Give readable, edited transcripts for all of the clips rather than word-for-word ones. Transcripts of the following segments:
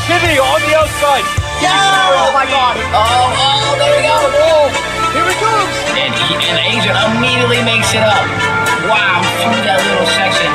Kimmy on the outside. Yeah! Oh my God! Oh, there we go! Oh, here it comes! And Asia immediately makes it up. Wow, through that little section.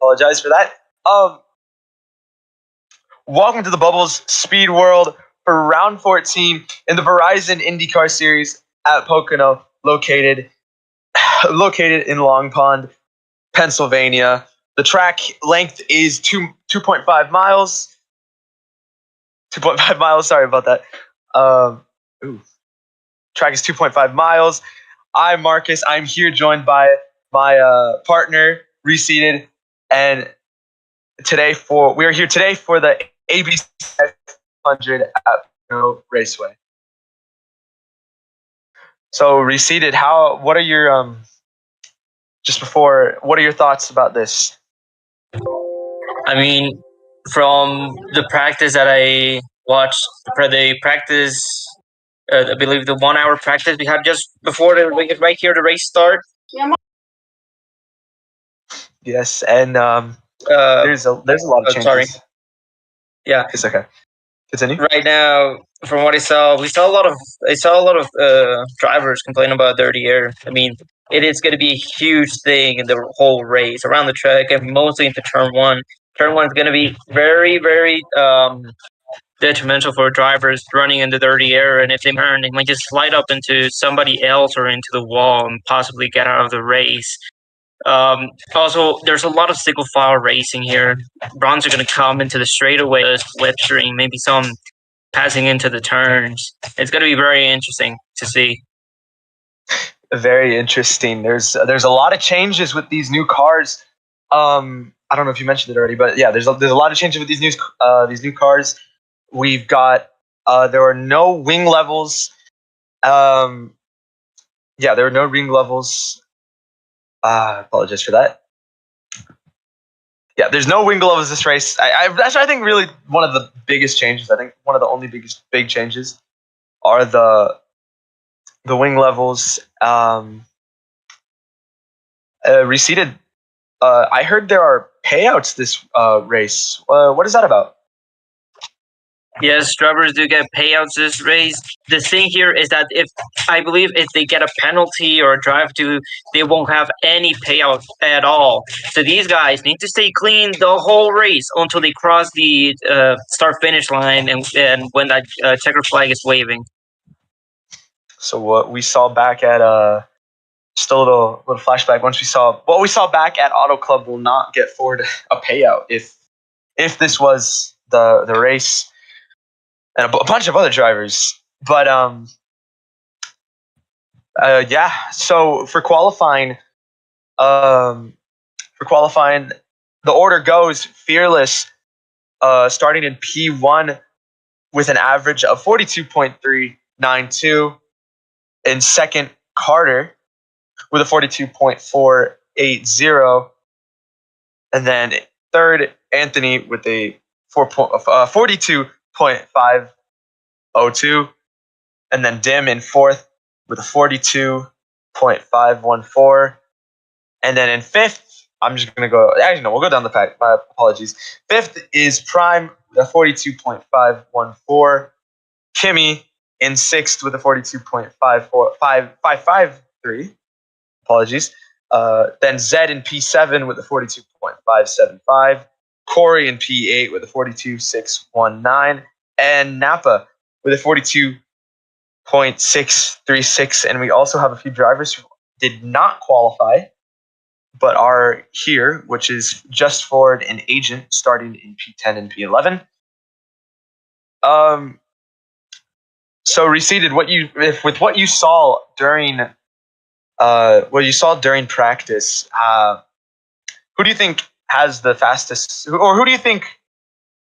Apologize for that. Welcome to the Bubbles Speedworld for round 14 in the Verizon INDYCAR series at Pocono, located in Long Pond, Pennsylvania. The track length is 2.5 miles. 2.5 miles. Sorry about that. Track is 2.5 miles. I'm Marcus. I'm here joined by my partner, Reseated, and we are here today for the ABC 500 at Pocono Raceway. So, Reseated, what are your what are your thoughts about this? I mean, from the practice that I watched, the practice, I believe the 1 hour practice we had just before right here the race start. Yes, and there's a lot of changes. Sorry. Yeah, it's okay. Continue. Right now, from what I saw, I saw a lot of drivers complain about dirty air. I mean, it is going to be a huge thing in the whole race around the track and mostly into turn one. Turn one is going to be very, very detrimental for drivers running in the dirty air, and if they turn, they might just slide up into somebody else or into the wall and possibly get out of the race. Also, there's a lot of single file racing here. Bronze are going to come into the straightaway, slipstream, maybe some passing into the turns. It's going to be very interesting to see. Very interesting. There's a lot of changes with these new cars. I don't know if you mentioned it already, but yeah, there's a lot of changes with these new cars. We've got there are no wing levels. There are no wing levels. Apologize for that. Yeah, there's no wing levels this race. That's I think really one of the biggest changes. I think one of the only big changes are the wing levels. Reseated. I heard there are payouts this race. What is that about? Yes, drivers do get payouts this race. The thing here is that if they get a penalty or a drive to, they won't have any payout at all. So these guys need to stay clean the whole race until they cross the start-finish line and when that checker flag is waving. So what we saw back at just a little flashback. What we saw back at Auto Club will not get forward a payout if this was the race. And a bunch of other drivers, but So for qualifying, the order goes Fearless, starting in P1 with an average of 42.392, and second Carter with a 42.480, and then third Anthony with a 42.502, and then Dim in fourth with a 42.514, and then in fifth, I'm just gonna go. Actually, no, we'll go down the pack. My apologies. Fifth is Prime with a 42.514. Kimmy in sixth with a 42.553. Apologies. Then Zed in P7 with a 42.575. Corey in P8 with a 42.619. And Napa with a 42.636. And we also have a few drivers who did not qualify but are here, which is Just Ford and Agent starting in P10 and P11. So Receded, with what you saw during practice, who do you think has the fastest, or who do you think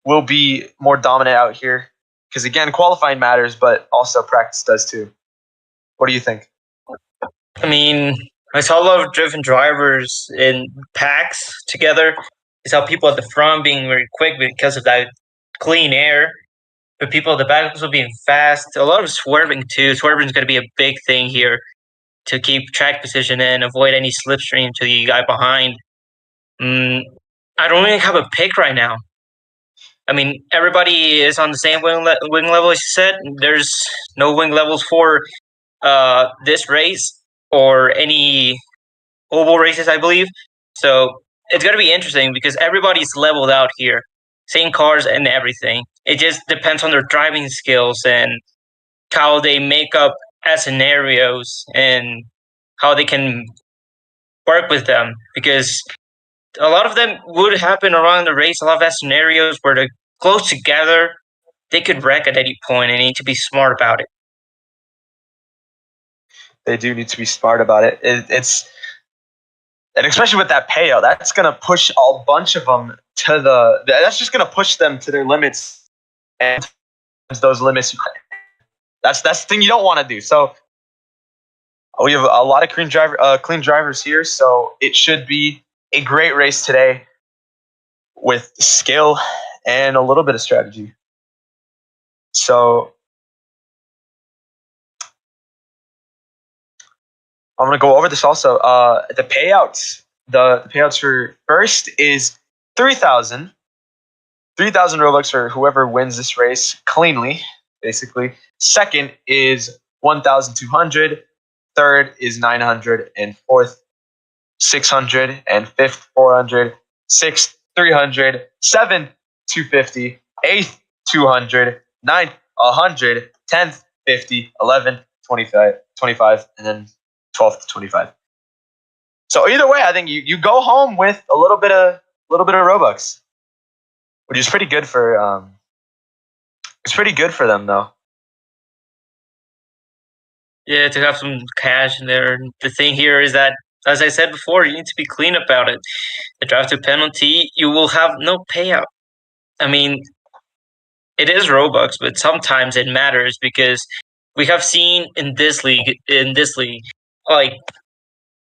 will be more dominant out here? Because again, qualifying matters, but also practice does too. What do you think? I mean, I saw a lot of driven drivers in packs together. I saw people at the front being very quick because of that clean air, but people at the back also being fast. A lot of swerving too. Swerving is going to be a big thing here to keep track position and avoid any slipstream to the guy behind. I don't really have a pick right now. I mean, everybody is on the same wing level, as you said. There's no wing levels for this race or any oval races, I believe. So it's going to be interesting because everybody's leveled out here. Same cars and everything. It just depends on their driving skills and how they make up as scenarios and how they can work with them. Because a lot of them would happen around the race. A lot of that scenarios where they're close together, they could wreck at any point and need to be smart about it. They do need to be smart about it. And especially with that payout, that's going to push a bunch of them to that's just going to push them to their limits, and those limits, that's the thing you don't want to do. So we have a lot of clean drivers here, so it should be a great race today with skill and a little bit of strategy. So I'm going to go over this also. The payouts. The payouts for first is 3,000. 3,000 Robux for whoever wins this race cleanly, basically. Second is 1,200. Third is 900. And fourth, 600. And fifth, 400. Sixth, 300. Seventh, 250. Eighth, 200. Ninth, 100. 10th, 50. 11th, 25. And then 12th to 25. So either way, I think you go home with a little bit of Robux, which is pretty good for it's pretty good for them though. Yeah, to have some cash in there. The thing here is that, as I said before, you need to be clean about it. The drive to penalty, you will have no payout. I mean, it is Robux, but sometimes it matters because we have seen in this league, like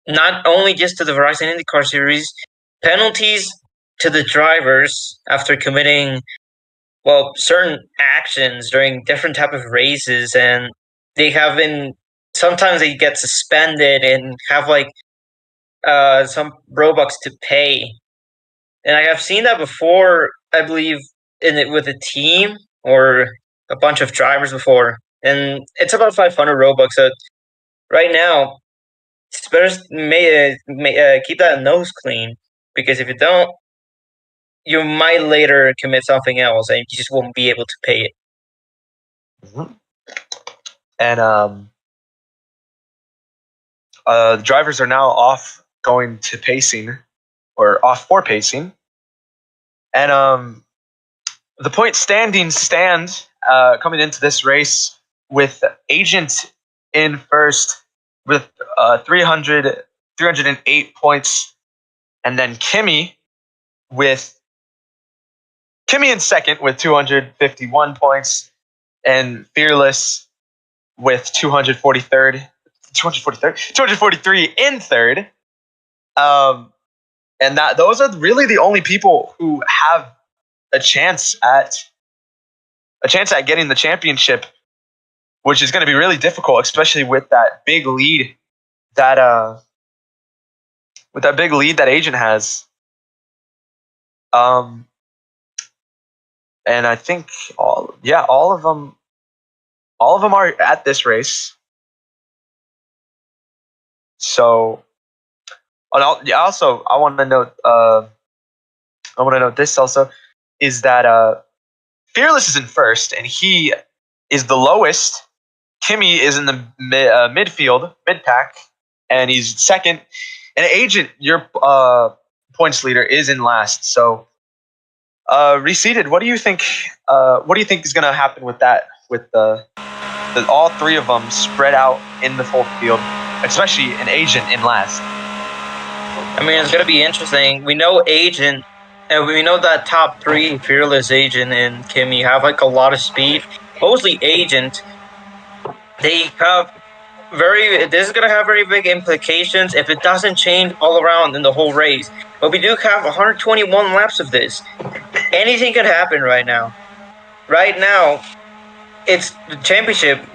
not only just to the Verizon IndyCar series, penalties to the drivers after committing certain actions during different type of races, and they have been sometimes they get suspended and have some Robux to pay. And I have seen that before, I believe, with a team or a bunch of drivers before, and it's about 500 Robux. So right now, it's better keep that nose clean, because if you don't, you might later commit something else and you just won't be able to pay it. Mm-hmm. And the drivers are now off going to pacing, or off for pacing. And the point standings stand coming into this race with Agent in first with 308 points, and then Kimmy in second with 251 points, and Fearless with 243 in third. And those are really the only people who have a chance at getting the championship, which is going to be really difficult, especially with that big lead that Agent has. And I think all of them are at this race. So, and also I want to note this also is that Fearless is in first, and he is the lowest. Kimmy is in the midfield, mid pack, and he's second. And Agent, your points leader, is in last. So Reseated. What do you think? What do you think is going to happen with that? With the all three of them spread out in the full field, especially an agent in last. I mean, it's gonna be interesting. We know Agent, and we know that top three, Fearless, Agent, and Kimmy, have like a lot of speed. Mostly Agent. They have this is gonna have very big implications if it doesn't change all around in the whole race. But we do have 121 laps of this. Anything could happen right now. Right now, it's the championship.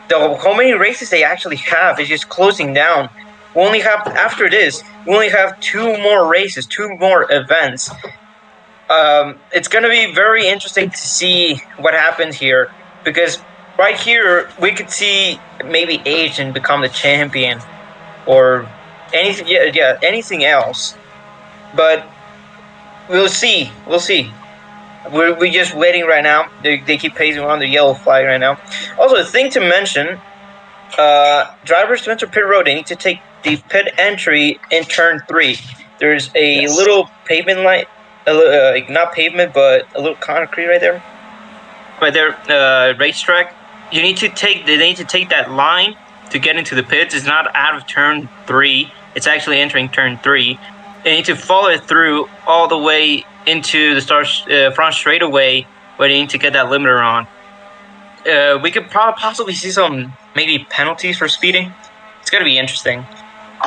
How many races they actually have is just closing down. We only have, after this, we only have 2 more races, 2 more events. It's going to be very interesting to see what happens here, because right here we could see maybe Asian become the champion or anything. Yeah, anything else. But we'll see. We'll see. We're just waiting right now. They keep pacing around the yellow flag right now. Also, a thing to mention: drivers to enter pit road, they need to take the pit entry in turn 3. There's a little pavement line, not pavement, but a little concrete right there. Right there, racetrack. They need to take that line to get into the pits. It's not out of turn 3. It's actually entering turn 3. They need to follow it through all the way into the front straightaway, where they need to get that limiter on. We could possibly see some maybe penalties for speeding. It's gonna be interesting.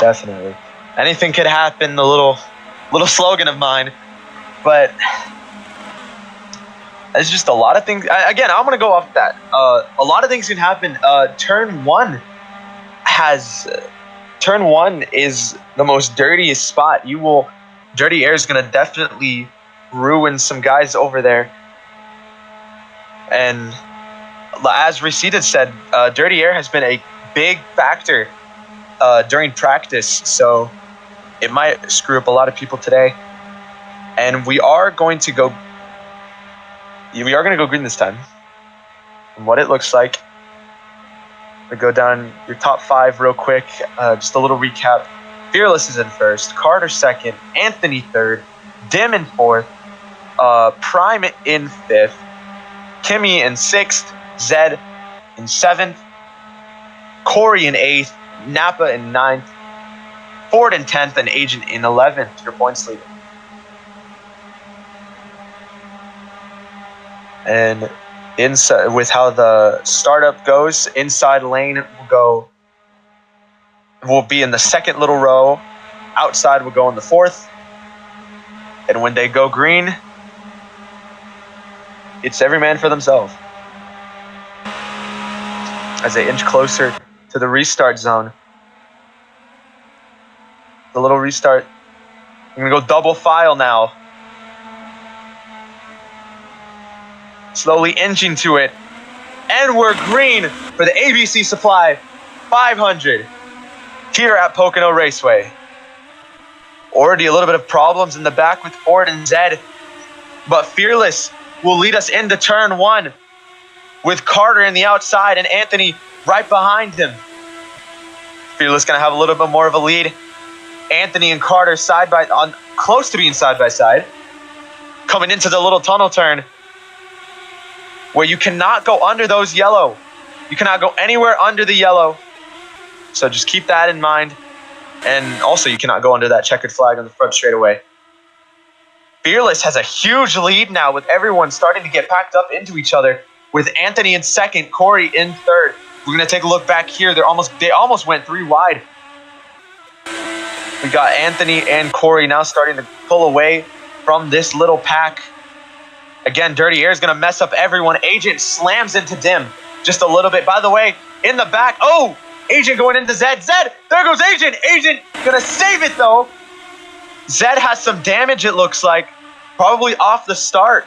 Definitely, anything could happen. The little slogan of mine, but it's just a lot of things. Again, I'm gonna go off that. A lot of things can happen. Turn one is the most dirtiest spot. Dirty air is gonna definitely ruin some guys over there. And as Reseated said, dirty air has been a big factor during practice, so it might screw up a lot of people today. And we are going to go green this time. And what it looks like, we go down your top 5 real quick. Just a little recap. Fearless is in first, Carter second, Anthony third, Dim in fourth, Prime in fifth, Kimmy in sixth, Zed in seventh, Corey in eighth, Napa in ninth, Ford in 10th, and Agent in 11th. Your points leader. And inside, with how the startup goes, inside lane will be in the second little row. Outside will go in the fourth. And when they go green, it's every man for themselves. As they inch closer to the restart zone. The little restart. I'm going to go double file now. Slowly inching to it. And we're green for the ABC Supply 500 here at Pocono Raceway. Already a little bit of problems in the back with Ford and Zed. But Fearless will lead us into turn 1 with Carter in the outside and Anthony right behind him. Fearless going to have a little bit more of a lead. Anthony and Carter close to being side by side. Coming into the little tunnel turn where you cannot go under those yellow. You cannot go anywhere under the yellow. So just keep that in mind. And also you cannot go under that checkered flag on the front straightaway. Fearless has a huge lead now with everyone starting to get packed up into each other, with Anthony in second, Corey in third. We're going to take a look back here. They almost went 3 wide. We got Anthony and Corey now starting to pull away from this little pack. Again, Dirty Air is going to mess up everyone. Agent slams into Dim just a little bit. By the way, in the back, oh, Agent going into Zed. Zed, there goes Agent. Agent going to save it, though. Zed has some damage, it looks like. Probably off the start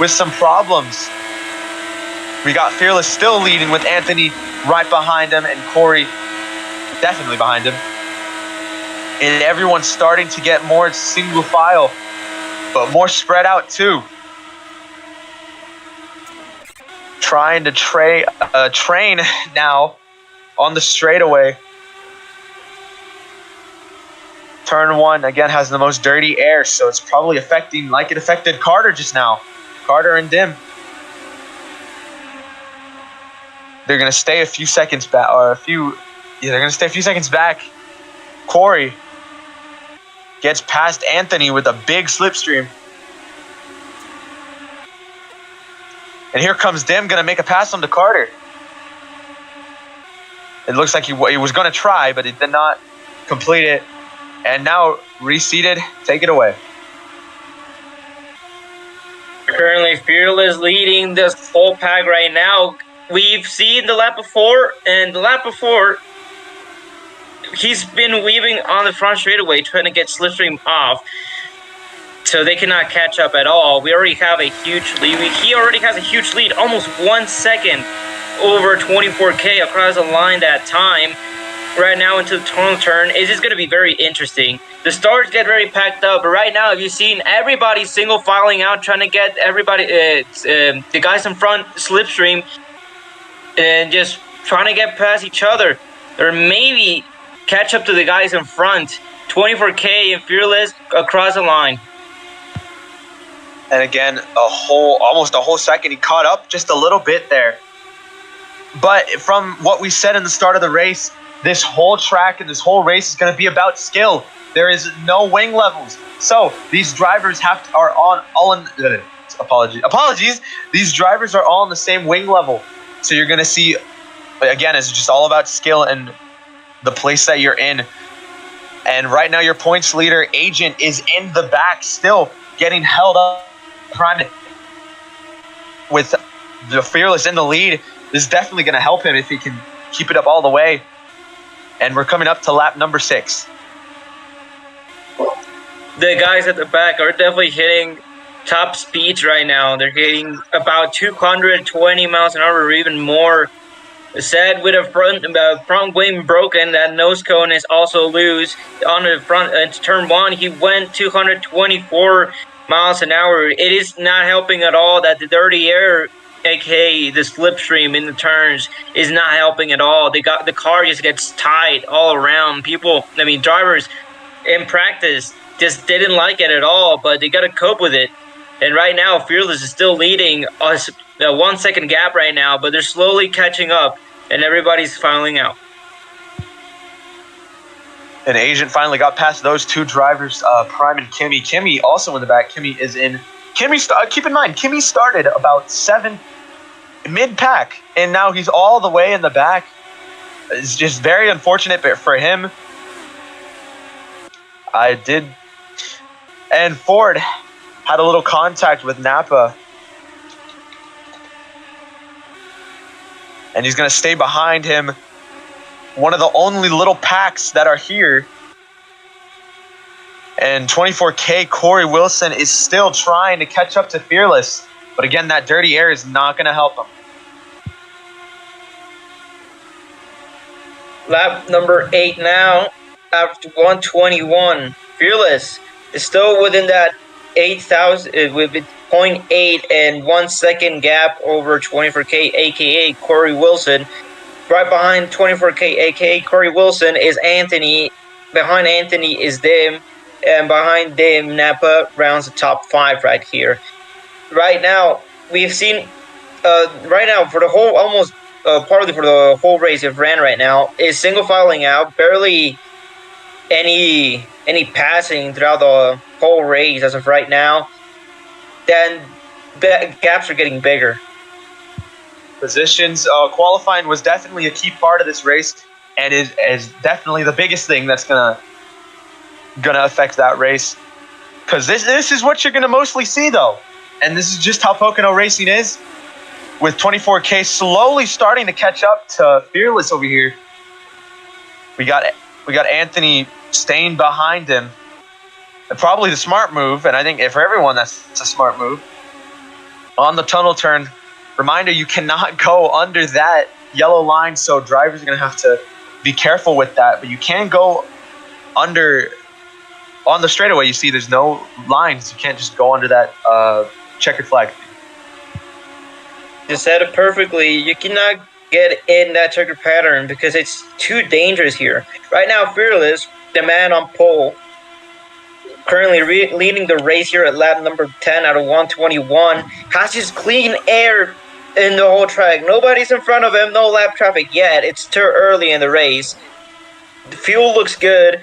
with some problems. We got Fearless still leading with Anthony right behind him and Corey definitely behind him. And everyone's starting to get more single file, but more spread out too. Trying to train now on the straightaway. Turn 1, again, has the most dirty air, so it's probably affecting, like it affected Carter just now. Carter and Dim. They're going to stay a few seconds back, they're going to stay a few seconds back. Corey gets past Anthony with a big slipstream. And here comes Dim, going to make a pass on to Carter. It looks like he was going to try, but he did not complete it. And now, reseated, take it away. Currently, Fearless leading this whole pack right now. We've seen the lap before, and the lap before, he's been weaving on the front straightaway, trying to get slipstream off. So they cannot catch up at all. We already have a huge lead. He already has a huge lead, almost 1 second over 24K across the line that time. Right now into the tonal turn, it's just going to be very interesting. The starts get very packed up, but right now, if you've seen everybody single filing out, trying to get everybody, the guys in front slipstream, and just trying to get past each other, or maybe catch up to the guys in front. 24K and Fearless across the line. And again, almost a whole second. He caught up just a little bit there. But from what we said in the start of the race, this whole track and this whole race is going to be about skill. There is no wing levels. So these drivers apologies. These drivers are all on the same wing level. So you're going to see, again, it's just all about skill and the place that you're in. And right now your points leader, Agent, is in the back still getting held up. With the Fearless in the lead, this is definitely going to help him if he can keep it up all the way. And we're coming up to lap number 6. The guys at the back are definitely hitting top speeds right now. They're hitting about 220 miles an hour or even more. Said with a front wing broken, that nose cone is also loose. On the front into turn 1, he went 224 miles an hour. It is not helping at all that the dirty air, aka the slipstream in the turns, is not helping at all. The car just gets tight all around. Drivers in practice just didn't like it at all, but they got to cope with it. And right now, Fearless is still leading us a 1 second gap right now, but they're slowly catching up, and everybody's filing out. And Agent finally got past those two drivers, Prime and Kimmy. Kimmy also in the back. Kimmy is in. Keep in mind, Kimmy started about 7 mid-pack, and now he's all the way in the back. It's just very unfortunate for him. And Ford had a little contact with Napa. And he's going to stay behind him. One of the only little packs that are here. And 24K, Corey Wilson is still trying to catch up to Fearless. But again, that dirty air is not going to help him. Lap number 8 now, after 121. Fearless is still within that 8,000 with 0.8 and 1 second gap over 24K, aka Corey Wilson. Right behind 24K, aka Corey Wilson, is Anthony. Behind Anthony is Dim. And behind Dim, Napa rounds the top 5 right here. Right now, we've seen, for the whole, almost partly for the whole race it ran right now, is single filing out, barely any passing throughout the whole race as of right now. Then gaps are getting bigger. Positions, qualifying was definitely a key part of this race, and is definitely the biggest thing that's gonna affect that race. Because this is what you're gonna mostly see though, and this is just how Pocono racing is. With 24K slowly starting to catch up to Fearless over here. We got Anthony staying behind him. And probably the smart move, and I think for everyone that's a smart move. On the tunnel turn, reminder, you cannot go under that yellow line, so drivers are going to have to be careful with that. But you can go under, on the straightaway, you see there's no lines. You can't just go under that checkered flag. You said it perfectly. You cannot get in that checkered pattern because it's too dangerous here. Right now, Fearless, the man on pole, currently leading the race here at lap number 10 out of 121, has just clean air in the whole track. Nobody's in front of him, no lap traffic yet. It's too early in the race. The fuel looks good,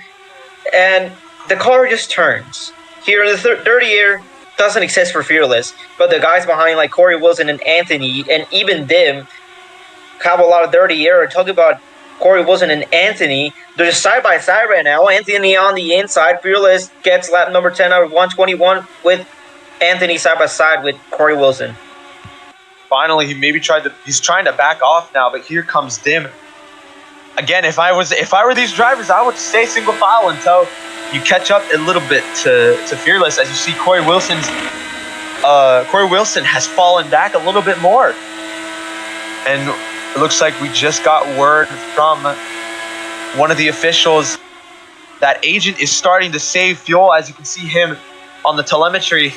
and the car just turns. Here in the dirty air doesn't exist for Fearless, but the guys behind like Corey Wilson and Anthony, and even them, have a lot of dirty air. Talking about Corey Wilson and Anthony, they're just side by side right now. Anthony on the inside. Fearless gets lap number 10 out of 121 with Anthony side by side with Corey Wilson. Finally, he's trying to back off now, but here comes Dim. Again, if I were these drivers, I would stay single file until you catch up a little bit to Fearless. As you see, Corey Wilson has fallen back a little bit more, and it looks like we just got word from one of the officials that Agent is starting to save fuel. As you can see him on the telemetry,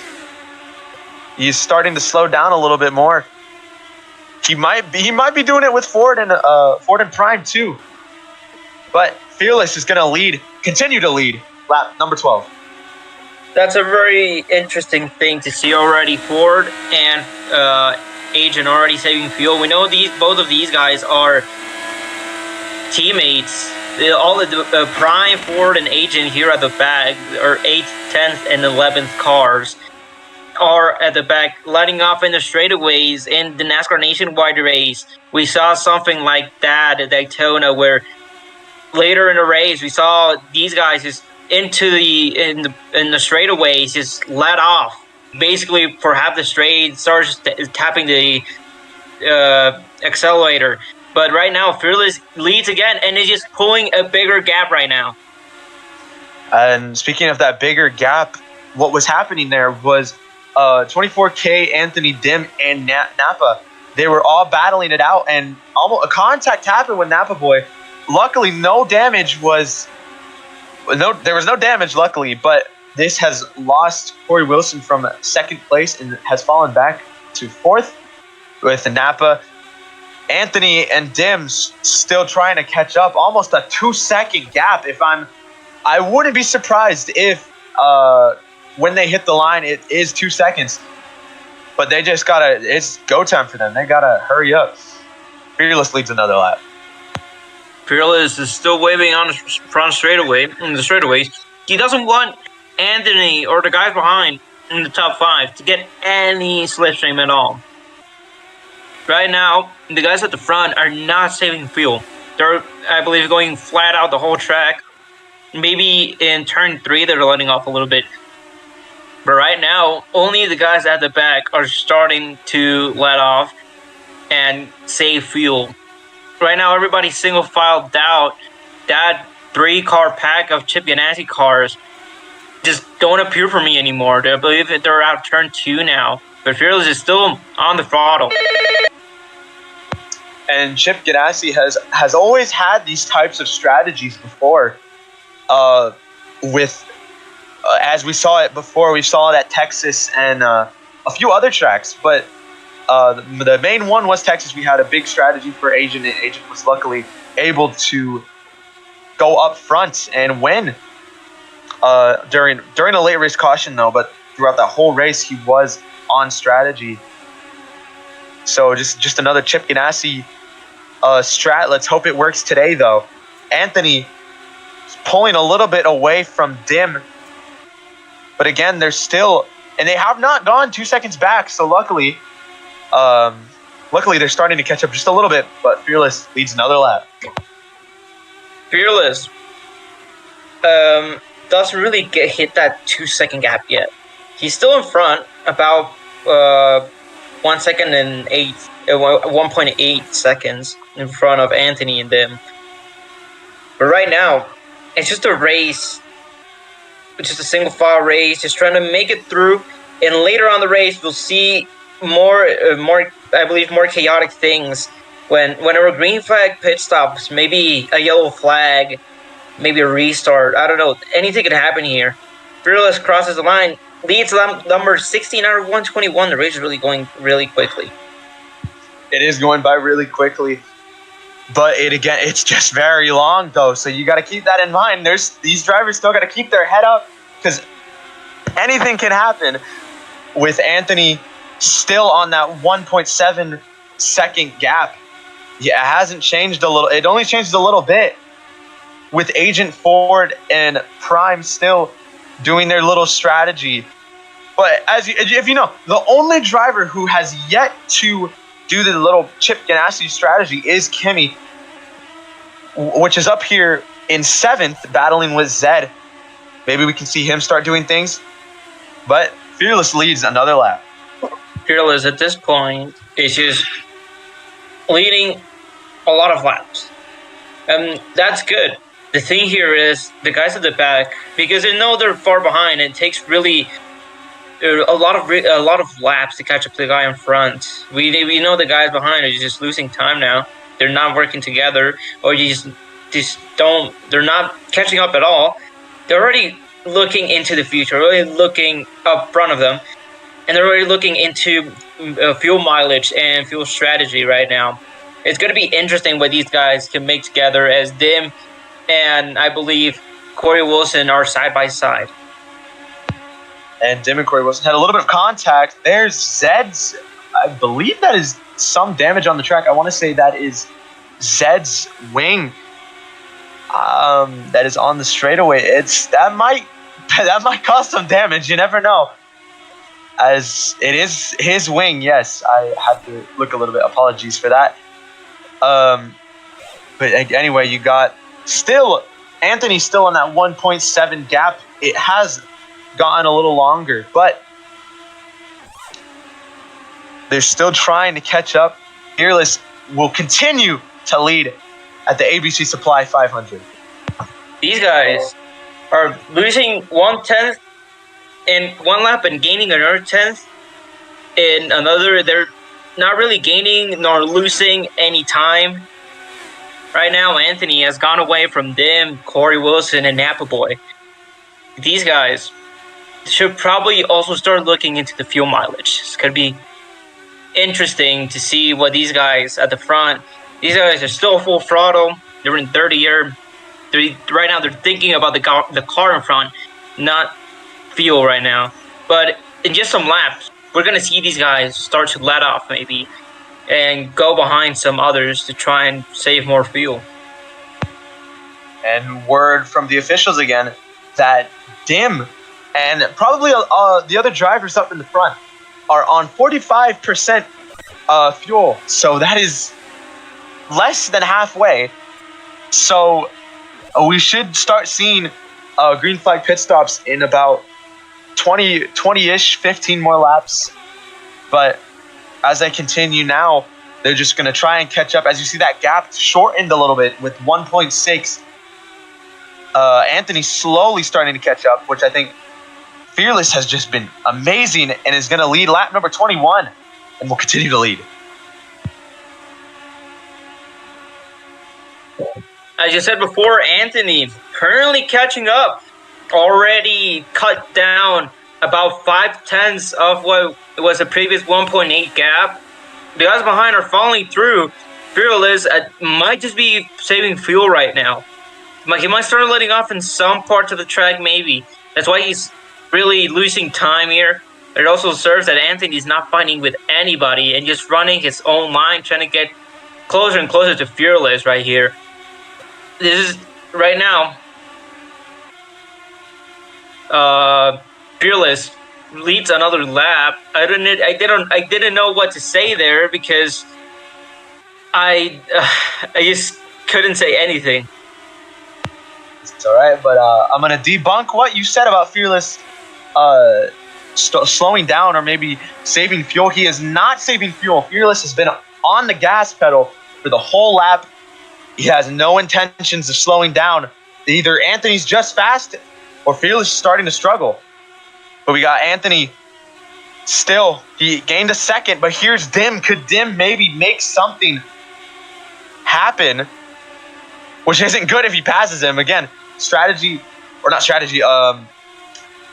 he's starting to slow down a little bit more. He might be doing it with Ford and Prime too. But Fearless is going to continue to lead lap number 12. That's a very interesting thing to see already. Ford and Agent already saving fuel. We know both of these guys are teammates. All the Prime, Ford, and Agent here at the back, or 8th, 10th, and 11th cars, are at the back, letting off in the straightaways in the NASCAR Nationwide race. We saw something like that at Daytona, where later in the race we saw these guys just in the straightaways just let off, basically for half the straight, starts tapping the accelerator. But right now, Fearless leads again, and is just pulling a bigger gap right now. And speaking of that bigger gap, what was happening there was 24K, Anthony, Dim, and Napa. They were all battling it out, and almost a contact happened with Napa Boy. Luckily, there was no damage, luckily, but this has lost Corey Wilson from second place and has fallen back to fourth with Napa. Anthony and Dim still trying to catch up, almost a 2-second gap. I wouldn't be surprised if when they hit the line, it is 2 seconds. But they just it's go time for them. They gotta hurry up. Fearless leads another lap. Fearless is still waving on the front straightaway, in the straightaways. He doesn't want Anthony or the guys behind in the top 5 to get any slipstream at all. Right now, the guys at the front are not saving fuel. They're, I believe, going flat out the whole track. Maybe in turn 3, they're letting off a little bit. But right now, only the guys at the back are starting to let off and save fuel. Right now, everybody's single filed out. That 3-car pack of Chip Ganassi cars just don't appear for me anymore. I believe that they're out turn 2 now. But Fearless is still on the throttle. And Chip Ganassi has always had these types of strategies before. As we saw it before, we saw it at Texas and a few other tracks. But the main one was Texas. We had a big strategy for Agent, and Agent was luckily able to go up front and win during a late race caution, though. But throughout that whole race, he was on strategy. So just another Chip Ganassi strat. Let's hope it works today, though. Anthony is pulling a little bit away from Dim. But again, they're still, and they have not gone 2 seconds back. So luckily they're starting to catch up just a little bit. But Fearless leads another lap. Fearless doesn't really hit that 2-second gap yet. He's still in front, about 1 second and 1.8 seconds in front of Anthony and them. But right now, it's just a race. It's just a single file race, just trying to make it through. And later on the race, we'll see more chaotic things. Whenever green flag pit stops, maybe a yellow flag, maybe a restart. I don't know. Anything could happen here. Fearless crosses the line, leads number 16 out of 121. The race is really going really quickly. It is going by really quickly. But it's just very long, though. So you got to keep that in mind. These drivers still got to keep their head up, because anything can happen with Anthony still on that 1.7 second gap. Yeah, it hasn't changed a little. It only changed a little bit with Agent Ford and Prime still doing their little strategy. But if you know, the only driver who has yet to do the little Chip Ganassi strategy is Kimi, which is up here in 7th, battling with Zed. Maybe we can see him start doing things. But Fearless leads another lap. Fearless at this point is just leading a lot of laps. That's good. The thing here is the guys at the back, because they know they're far behind, it takes really a lot of laps to catch up to the guy in front. We know the guys behind are just losing time now. They're not working together, or you just don't. They're not catching up at all. They're already looking into the future, already looking up front of them, and they're already looking into fuel mileage and fuel strategy right now. It's going to be interesting what these guys can make together as Dim and I believe Corey Wilson are side by side. And Dim and Corey Wilson had a little bit of contact. There's Zed's, I believe that is some damage on the track. I want to say that is Zed's wing that is on the straightaway. That might cause some damage. You never know. As it is his wing, yes. I had to look a little bit. Apologies for that. But anyway, you got Anthony's still on that 1.7 gap. It has gotten a little longer, but they're still trying to catch up. Fearless will continue to lead at the ABC Supply 500. These guys are losing 1/10 in one lap and gaining another 10th in another. They're not really gaining nor losing any time. Right now, Anthony has gone away from Dim, Corey Wilson, and Napa Boy. These guys should probably also start looking into the fuel mileage. It's going to be interesting to see what these guys at the front. These guys are still full throttle. They're in 30 year. Right now, they're thinking about the car in front, not fuel right now. But in just some laps, we're going to see these guys start to let off maybe and go behind some others to try and save more fuel. And word from the officials again that Dim and probably the other drivers up in the front are on 45% fuel. So that is less than halfway. So we should start seeing green flag pit stops in about 20-ish, 15 more laps. But as I continue now, they're just going to try and catch up. As you see, that gap shortened a little bit with 1.6. Anthony slowly starting to catch up, which I think Fearless has just been amazing and is going to lead lap number 21 and will continue to lead. As you said before, Anthony currently catching up, already cut down about 5/10 of what was a previous 1.8 gap. The guys behind are falling through. Fearless might just be saving fuel right now. He might start letting off in some parts of the track, maybe. That's why he's really losing time here. It also serves that Anthony's not fighting with anybody and just running his own line, trying to get closer and closer to Fearless right here. This is right now. Fearless leads another lap. I didn't know what to say there because I just couldn't say anything. It's all right, but I'm gonna debunk what you said about Fearless slowing down or maybe saving fuel. He is not saving fuel. Fearless has been on the gas pedal for the whole lap. He has no intentions of slowing down. Either Anthony's just fast or Fearless is starting to struggle. But we got Anthony still. He gained a second, but here's Dim. Could Dim maybe make something happen? Which isn't good if he passes him. Again, strategy, or not strategy,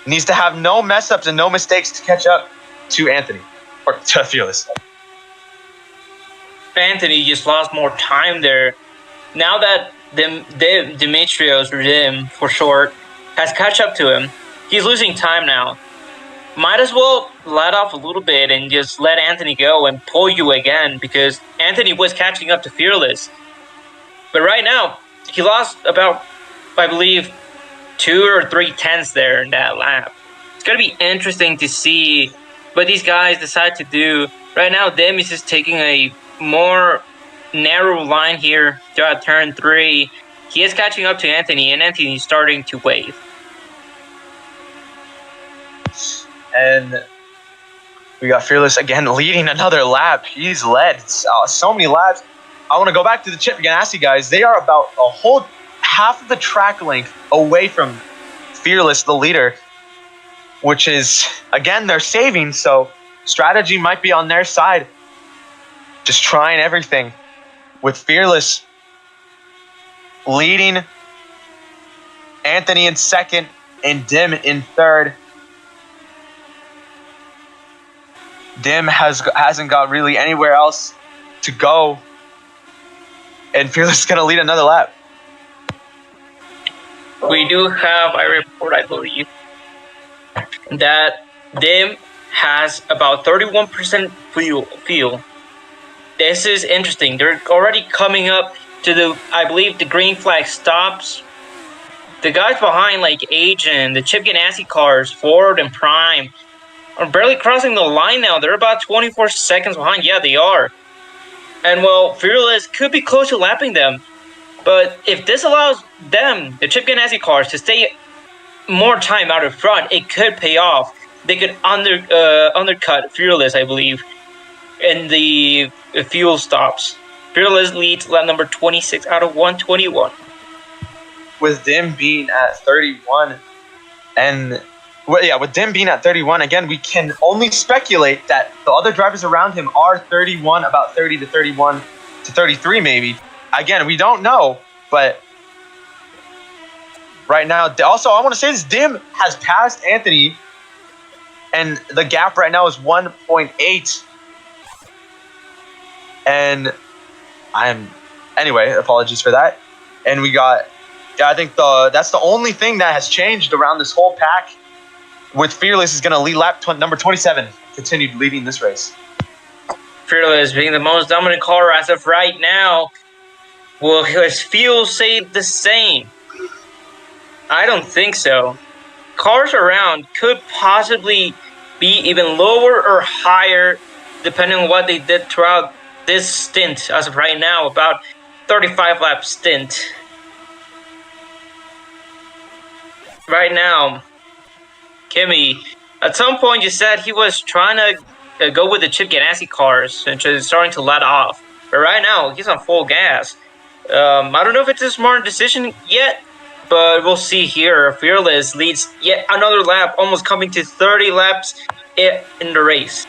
needs to have no mess-ups and no mistakes to catch up to Anthony, or to Fearless. Anthony just lost more time there. Now that Dimitrios, or Dim for short, has catch up to him, he's losing time now. Might as well let off a little bit and just let Anthony go and pull you again, because Anthony was catching up to Fearless. But right now, he lost about, I believe, 2 or 3 tenths there in that lap. It's going to be interesting to see what these guys decide to do. Right now, Dim is just taking a more narrow line here throughout turn 3. He is catching up to Anthony, and Anthony is starting to wave. And we got Fearless again leading another lap. He's led so many laps. I want to go back to the Chip Ganassi guys. They are about a whole half of the track length away from Fearless, the leader, which is, again, they're saving, so strategy might be on their side. Just trying everything. With Fearless leading, Anthony in second, and Dim in third. Dim hasn't got really anywhere else to go, and Fearless is going to lead another lap. We do have a report, I believe, that Dim has about 31% fuel. This is interesting. They're already coming up to the, I believe, the green flag stops. The guys behind, like Agent, the Chip Ganassi cars, Ford and Prime, are barely crossing the line now. They're about 24 seconds behind. Yeah, they are. And, well, Fearless could be close to lapping them. But if this allows them, the Chip Ganassi cars, to stay more time out in front, it could pay off. They could undercut Fearless, I believe, in the fuel stops. Fearless leads lap number 26 out of 121. With Dim being at 31, and with Dim being at 31, again, we can only speculate that the other drivers around him are 31, about 30 to 31 to 33 maybe. Again, we don't know, but right now, also, I want to say this, Dim has passed Anthony, and the gap right now is 1.8. And anyway, apologies for that. And we got, I think that's the only thing that has changed around this whole pack. With Fearless is going to lead lap number 27, continued leading this race. Fearless being the most dominant car as of right now. Will his fuel stay the same? I don't think so. Cars around could possibly be even lower or higher depending on what they did throughout this stint as of right now, about 35 lap stint. Right now, Kimmy, at some point you said he was trying to go with the Chip Ganassi cars and just starting to let off. But right now, he's on full gas. I don't know if it's a smart decision yet, but we'll see here. Fearless leads yet another lap, almost coming to 30 laps in the race.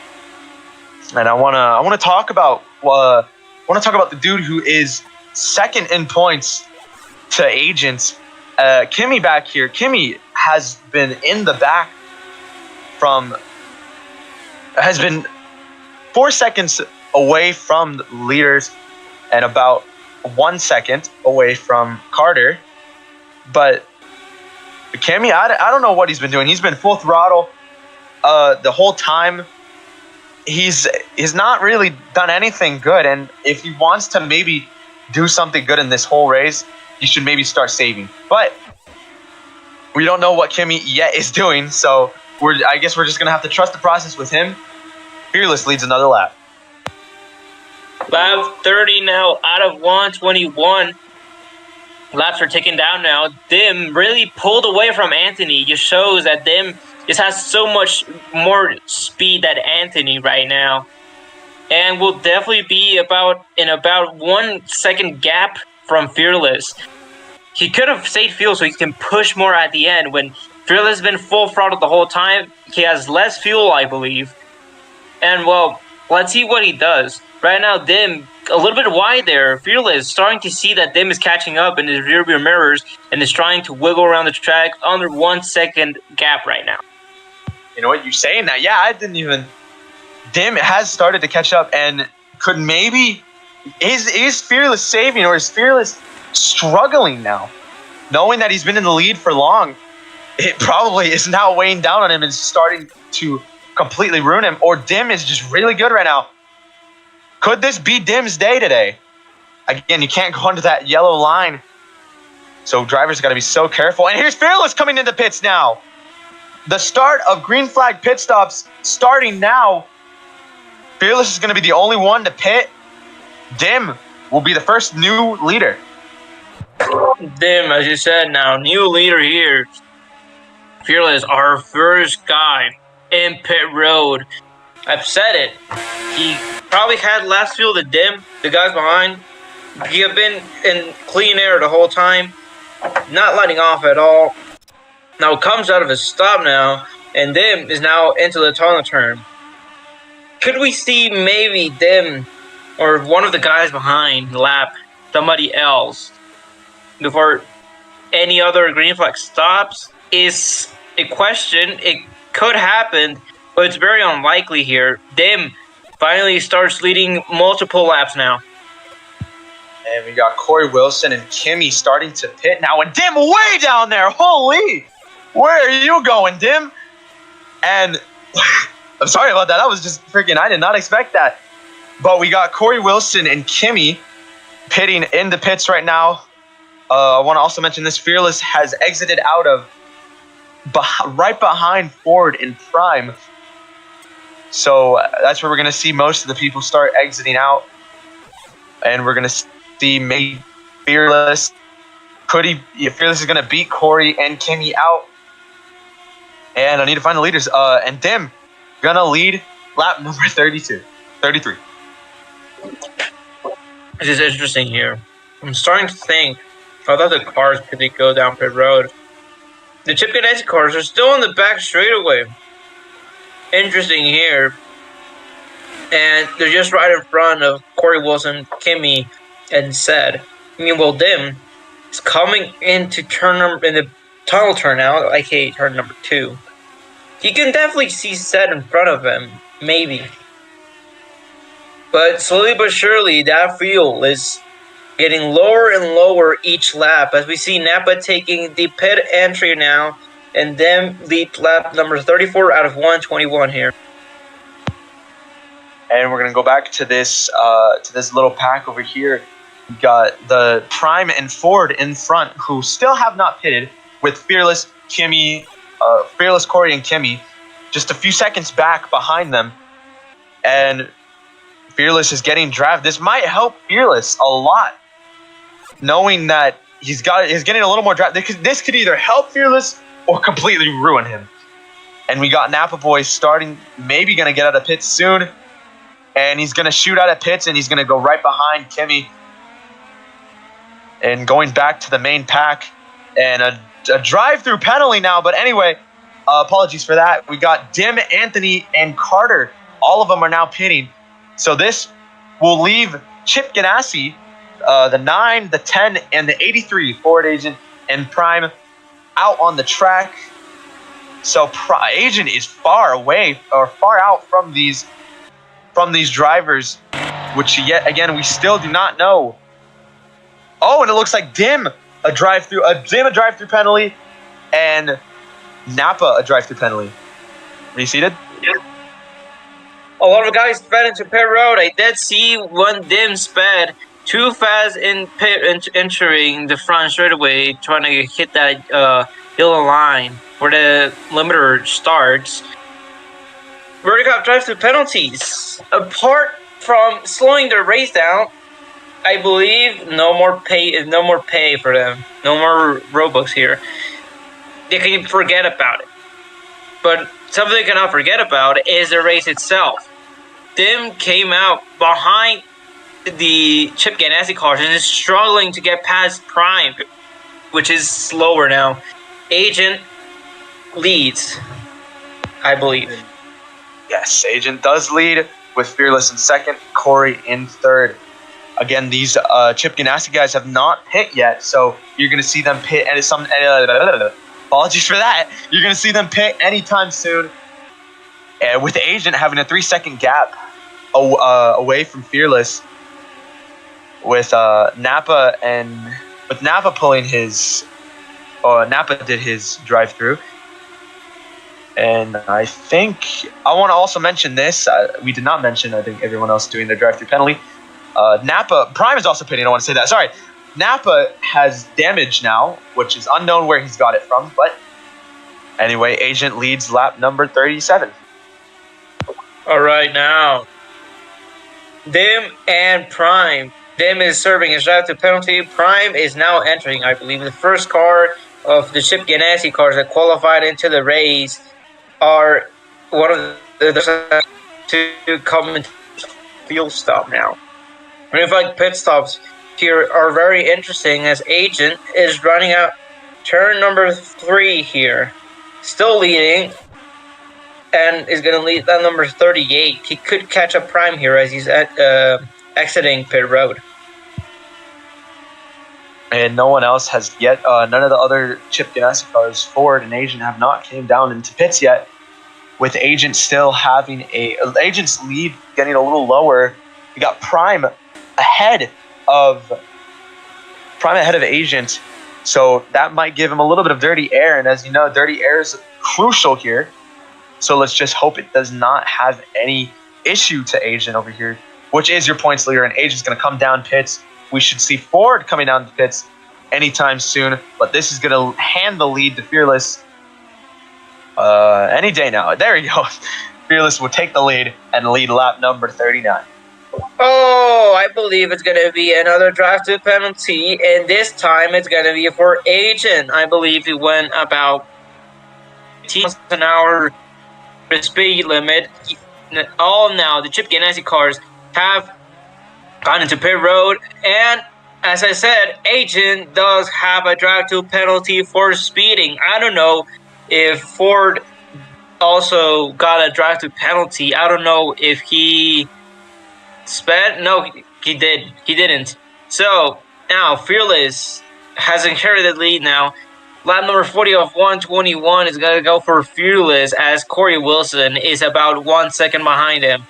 And I wanna talk about the dude who is second in points to Agents. Kimmy back here. Kimmy has been in the back has been 4 seconds away from the leaders and about 1 second away from Carter. But Kimmy, I don't know what he's been doing. He's been full throttle the whole time. He's not really done anything good, and if he wants to maybe do something good in this whole race, he should maybe start saving. But we don't know what Kimmy yet is doing, so I guess we're just gonna have to trust the process with him. Fearless leads another lap. Lap 30 now out of 121. Laps are ticking down now. Dim really pulled away from Anthony. Just shows that Dim just has so much more speed than Anthony right now. And will definitely be about 1 second gap from Fearless. He could have saved fuel so he can push more at the end. When Fearless has been full throttle the whole time, he has less fuel, I believe. And, well, let's see what he does. Right now, Dim, a little bit wide there. Fearless starting to see that Dim is catching up in his rearview mirrors and is trying to wiggle around the track under 1 second gap right now. You know what, you're saying that? Yeah, I didn't even... Dim has started to catch up, and could maybe... Is Fearless saving, or is Fearless struggling now? Knowing that he's been in the lead for long, it probably is now weighing down on him and starting to completely ruin him. Or Dim is just really good right now. Could this be Dim's day today? Again, you can't go under that yellow line. So drivers got to be so careful. And here's Fearless coming into pits now. The start of green flag pit stops starting now. Fearless is going to be the only one to pit. Dim will be the first new leader. Dim, as you said now, new leader here. Fearless, our first guy in pit road. I've said it. He probably had last fuel to Dim, the guys behind. He have been in clean air the whole time, not letting off at all. Now comes out of his stop now, and Dim is now into the tunnel turn. Could we see maybe Dim or one of the guys behind lap somebody else before any other green flag stops? Is a question. It could happen, but it's very unlikely here. Dim finally starts leading multiple laps now. And we got Corey Wilson and Kimmy starting to pit now. And Dim way down there. Holy. Where are you going, Dim? And I'm sorry about that. That was just freaking, I did not expect that. But we got Corey Wilson and Kimmy pitting in the pits right now. I want to also mention this. Fearless has exited out of right behind Ford in Prime. So that's where we're going to see most of the people start exiting out. And we're going to see maybe Fearless. Fearless is going to beat Corey and Kimmy out. And I need to find the leaders. And Dim going to lead lap number 33. This is interesting here. I'm starting to think how other cars could they go down pit road. The Chip Ganassi cars are still in the back straightaway. Interesting here. And they're just right in front of Corey Wilson, Kimmy, and Said. Meanwhile, Dim is coming into in the tunnel turn now, aka turn number 2. You can definitely see Said in front of him, maybe. But slowly but surely, that field is getting lower and lower each lap as we see Napa taking the pit entry now and then lead lap number 34 out of 121 here. And we're going to go back to this little pack over here. We got the Prime and Ford in front who still have not pitted with Fearless, Kimmy, Fearless, Corey, and Kimmy just a few seconds back behind them. And Fearless is getting drafted. This might help Fearless a lot, knowing that he's getting a little more draft. This could either help Fearless or completely ruin him. And we got Napa Boy starting, maybe going to get out of pits soon. And he's going to shoot out of pits, and he's going to go right behind Kimmy. And going back to the main pack. And a drive-through penalty now. But anyway, apologies for that. We got Dim, Anthony, and Carter. All of them are now pitting. So this will leave Chip Ganassi, the 9, the 10, and the 83 Ford Agent and Prime out on the track. So Agent is far away or far out from these drivers, which yet again we still do not know. Oh, and it looks like Dim a drive-through penalty, and Napa a drive-through penalty. Reseated? Yeah. A lot of guys sped into pit road. I did see one Dim sped too fast in pit, entering the front straightaway, trying to hit that yellow line where the limiter starts. Vertical drive-through penalties. Apart from slowing their race down, I believe no more pay for them. No more Robux here. They can forget about it. But something they cannot forget about is the race itself. Dim came out behind the Chip Ganassi cars and is struggling to get past Prime, which is slower now. Agent leads, I believe. Yes, Agent does lead with Fearless in second, Corey in third. Again, these Chip Ganassi guys have not pit yet, so you're going to see them pit. And apologies for that. You're going to see them pit anytime soon. With Agent having a 3-second gap away from Fearless, with Napa pulling his Napa did his drive-through. And I think I want to also mention this. We did not mention, I think, everyone else doing their drive-through penalty. Napa, Prime is also pitting. I want to say that. Sorry. Napa has damage now, which is unknown where he's got it from. But anyway, Agent leads lap number 37. All right, now. Dim and Prime. Dim is serving his drive to penalty. Prime is now entering, I believe, the first car of the Chip Ganassi cars that qualified into the race are one of the to come into fuel stop now. And in fact, pit stops here are very interesting as Agent is running out turn number 3 here. Still leading. And is going to lead that number 38. He could catch up Prime here as he's exiting pit road. And no one else has yet. None of the other Chip Ganassi cars, Ford and Agent, have not came down into pits yet. With Agent still having Agent's lead getting a little lower. We got Prime ahead of Agent, so that might give him a little bit of dirty air. And as you know, dirty air is crucial here. So let's just hope it does not have any issue to Agent over here, which is your points leader. And Agent's going to come down pits. We should see Ford coming down the pits anytime soon. But this is going to hand the lead to Fearless any day now. There you go. Fearless will take the lead and lead lap number 39. Oh, I believe it's going to be another drive to penalty. And this time it's going to be for Agent. I believe he went about 10 miles an hour speed limit. All now the Chip Ganassi cars have gone into pit road, and as I said, Agent does have a drive to penalty for speeding. I don't know if Ford also got a drive to penalty. I don't know if he sped. No, he did. He didn't. So now Fearless has inherited lead now. Lap number 40 of 121 is going to go for Fearless as Corey Wilson is about 1 second behind him.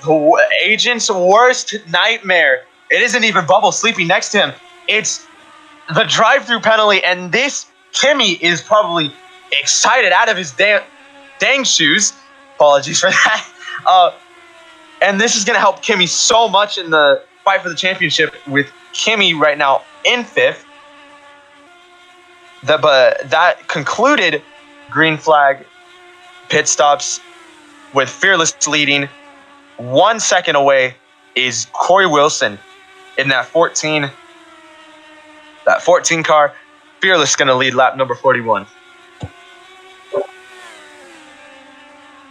The Agent's worst nightmare. It isn't even Bubble sleeping next to him. It's the drive-through penalty, and this Kimmy is probably excited out of his dang shoes. Apologies for that. And this is going to help Kimmy so much in the fight for the championship with Kimmy right now in 5th. But that concluded green flag pit stops with Fearless leading. 1 second away is Corey Wilson in that 14 car. Fearless going to lead lap number 41.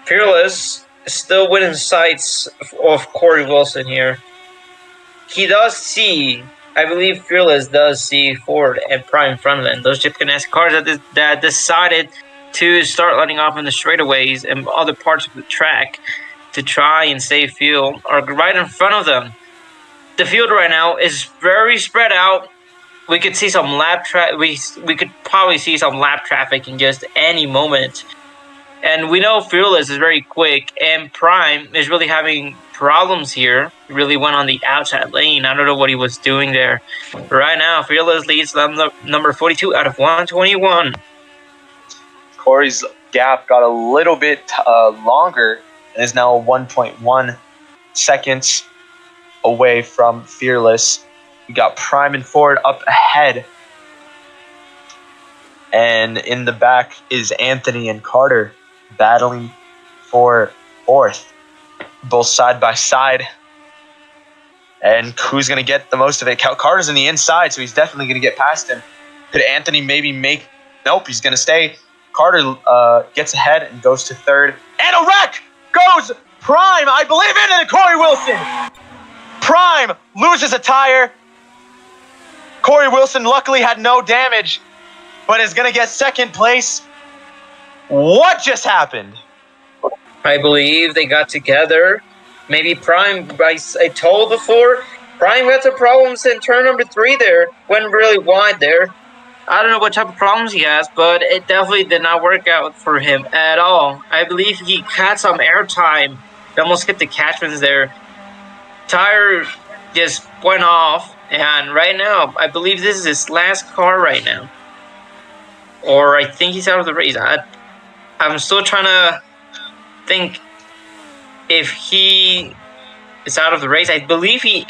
Fearless is still within sights of Corey Wilson here. He does see, I believe Fearless does see Ford and Prime in front of them. Those Chip Ganassi cars that decided to start letting off in the straightaways and other parts of the track to try and save fuel are right in front of them. The field right now is very spread out. We could see some lap traffic. We could probably see some lap traffic in just any moment. And we know Fearless is very quick, and Prime is really having problems here. He really went on the outside lane. I don't know what he was doing there. But right now, Fearless leads number 42 out of 121. Corey's gap got a little bit longer and is now 1.1 seconds away from Fearless. We got Prime and Ford up ahead. And in the back is Anthony and Carter battling for 4th. Both side by side. And who's going to get the most of it? Carter's in the inside, so he's definitely going to get past him. Could Anthony maybe make... Nope, he's going to stay. Carter gets ahead and goes to 3rd. And a wreck goes Prime, I believe in it, Corey Wilson. Prime loses a tire. Corey Wilson luckily had no damage, but is going to get 2nd place. What just happened? I believe they got together. Maybe Prime, I told before, Prime had some problems in turn number 3 there. Went really wide there. I don't know what type of problems he has, but it definitely did not work out for him at all. I believe he had some air time. He almost skipped the catchments there. Tire just went off, and right now, I believe this is his last car right now. or I think he's out of the race. I'm still trying to think if he is out of the race. I believe he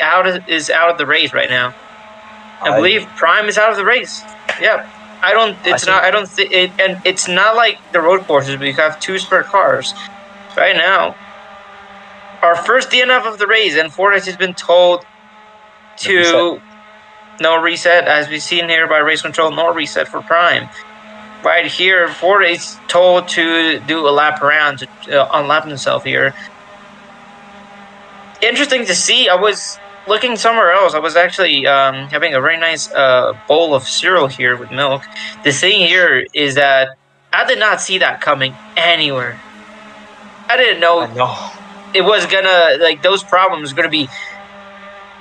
is out of the race right now. I believe Prime is out of the race. Yeah. I don't think it, and it's not like the road courses, but you have 2 spare cars. Right now, our first DNF of the race, and Ford has been told to no reset, as we've seen here by race control, no reset for Prime. Right here, Ford is told to do a lap around to unlap himself here. Interesting to see. I was looking somewhere else. I was actually having a very nice bowl of cereal here with milk. The thing here is that I did not see that coming anywhere. I didn't know, it was gonna, like, those problems were gonna be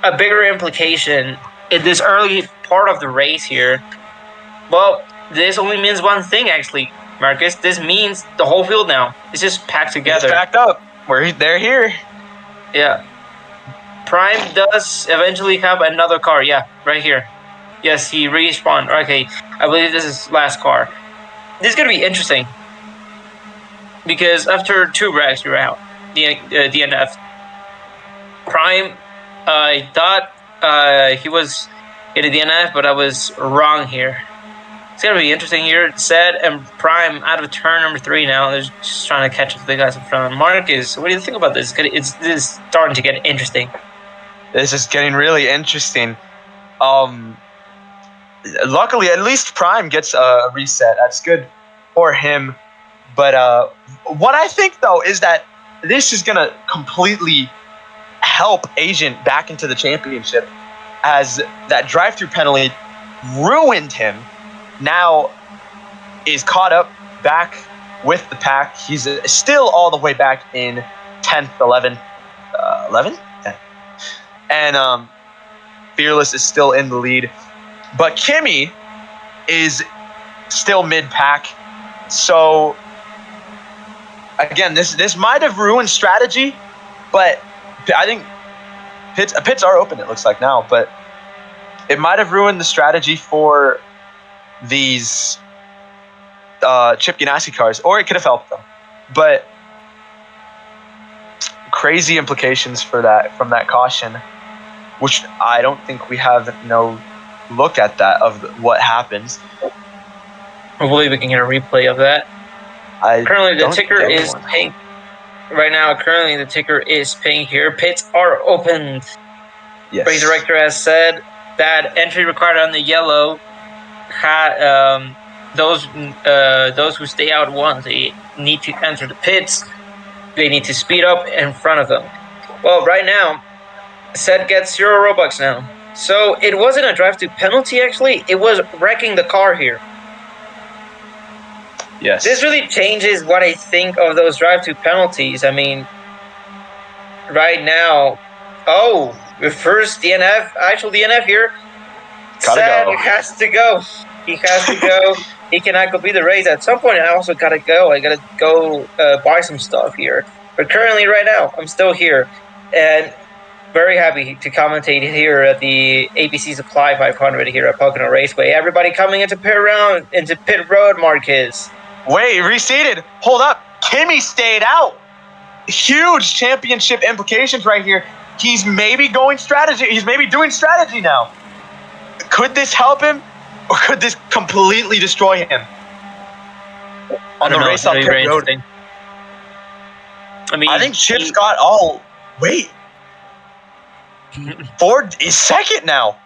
a bigger implication in this early part of the race here. Well, this only means one thing, actually, Marcus. This means the whole field now is just packed together. It's packed up. They're here. Yeah. Prime does eventually have another car. Yeah, right here. Yes, he respawned. Okay, I believe this is last car. This is going to be interesting. Because after 2 wrecks, you're out. DNF. Prime, I thought he was in a DNF, but I was wrong here. It's going to be interesting here. Zed and Prime out of turn number 3 now. They're just trying to catch up to the guys in front. Marcus, what do you think about this? This is starting to get interesting. This is getting really interesting. Luckily, at least Prime gets a reset. That's good for him. But what I think, though, is that this is going to completely help Agent back into the championship, as that drive-through penalty ruined him. Now is caught up back with the pack. He's still all the way back in 10th, 11th. And Fearless is still in the lead. But Kimmy is still mid-pack. So, again, this might have ruined strategy, but I think pits are open, it looks like now. But it might have ruined the strategy for these Chip Ganassi cars, or it could have helped them. But crazy implications for that from that caution, which I don't think we have no look at that of what happens. Hopefully we can get a replay of that. Currently the ticker is pink. Right now, currently the ticker is pink here. Pits are opened. Yes. Race director has said that entry required on the yellow. Those who stay out once, they need to enter the pits. They need to speed up in front of them. Well, right now, Seth gets 0 Robux now. So it wasn't a drive-through penalty, actually. It was wrecking the car here. Yes. This really changes what I think of those drive-through penalties. I mean, right now, the first actual DNF here. Seth has to go. He has to go. He cannot complete the race. At some point, I also gotta go. I gotta go buy some stuff here. But currently, right now, I'm still here, and very happy to commentate here at the ABC Supply 500 here at Pocono Raceway. Everybody coming into pit road, Marcus. Wait, reseated. Hold up. Kimmy stayed out. Huge championship implications right here. He's maybe going strategy. He's maybe doing strategy now. Could this help him, or could this completely destroy him? On the race off pit road. I mean, I think Chip's got all. Wait. Ford is second now.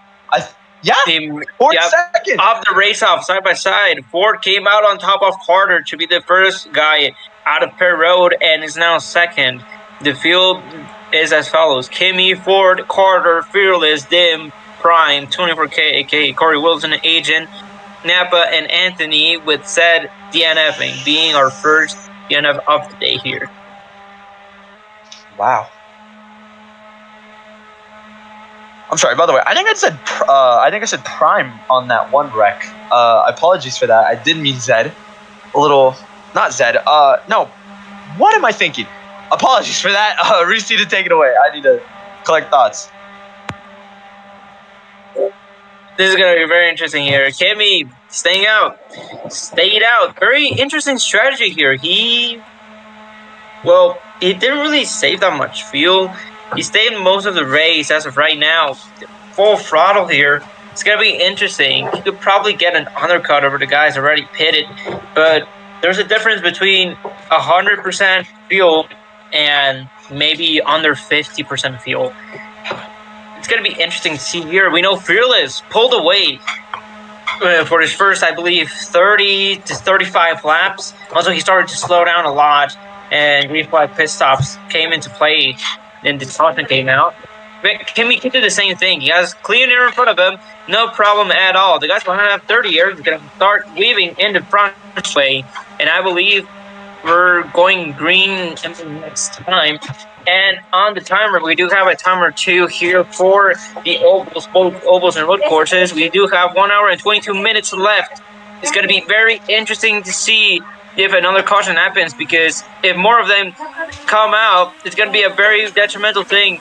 Ford second. Off the race off, side by side. Ford came out on top of Carter to be the first guy out of pit road and is now second. The field is as follows: Kimmy, Ford, Carter, Fearless, Dim, Prime, 24K, aka Corey Wilson, Agent, Napa, and Anthony, with said DNFing being our first DNF of the day here. Wow. I'm sorry. By the way, I think I said Prime on that one wreck. Apologies for that. I did mean Zed. Not Zed. No. What am I thinking? Apologies for that. Reese, to take it away. I need to collect thoughts. This is going to be very interesting here. Kimi stayed out. Very interesting strategy here. He didn't really save that much fuel. He stayed in most of the race as of right now. Full throttle here. It's going to be interesting. He could probably get an undercut over the guys already pitted, but there's a difference between 100% fuel and maybe under 50% fuel. It's going to be interesting to see here. We know Fearless pulled away for his first, I believe, 30 to 35 laps. Also, he started to slow down a lot, and green flag pit stops came into play, and the caution came out. But Kimi did the same thing. He has clean air in front of him, no problem at all. The guys behind have 30 air. He's going to start weaving in the front way, and I believe we're going green next time. And on the timer, we do have a timer 2 here for the ovals, both ovals and road courses. We do have 1 hour and 22 minutes left. It's going to be very interesting to see if another caution happens, because if more of them come out, it's going to be a very detrimental thing,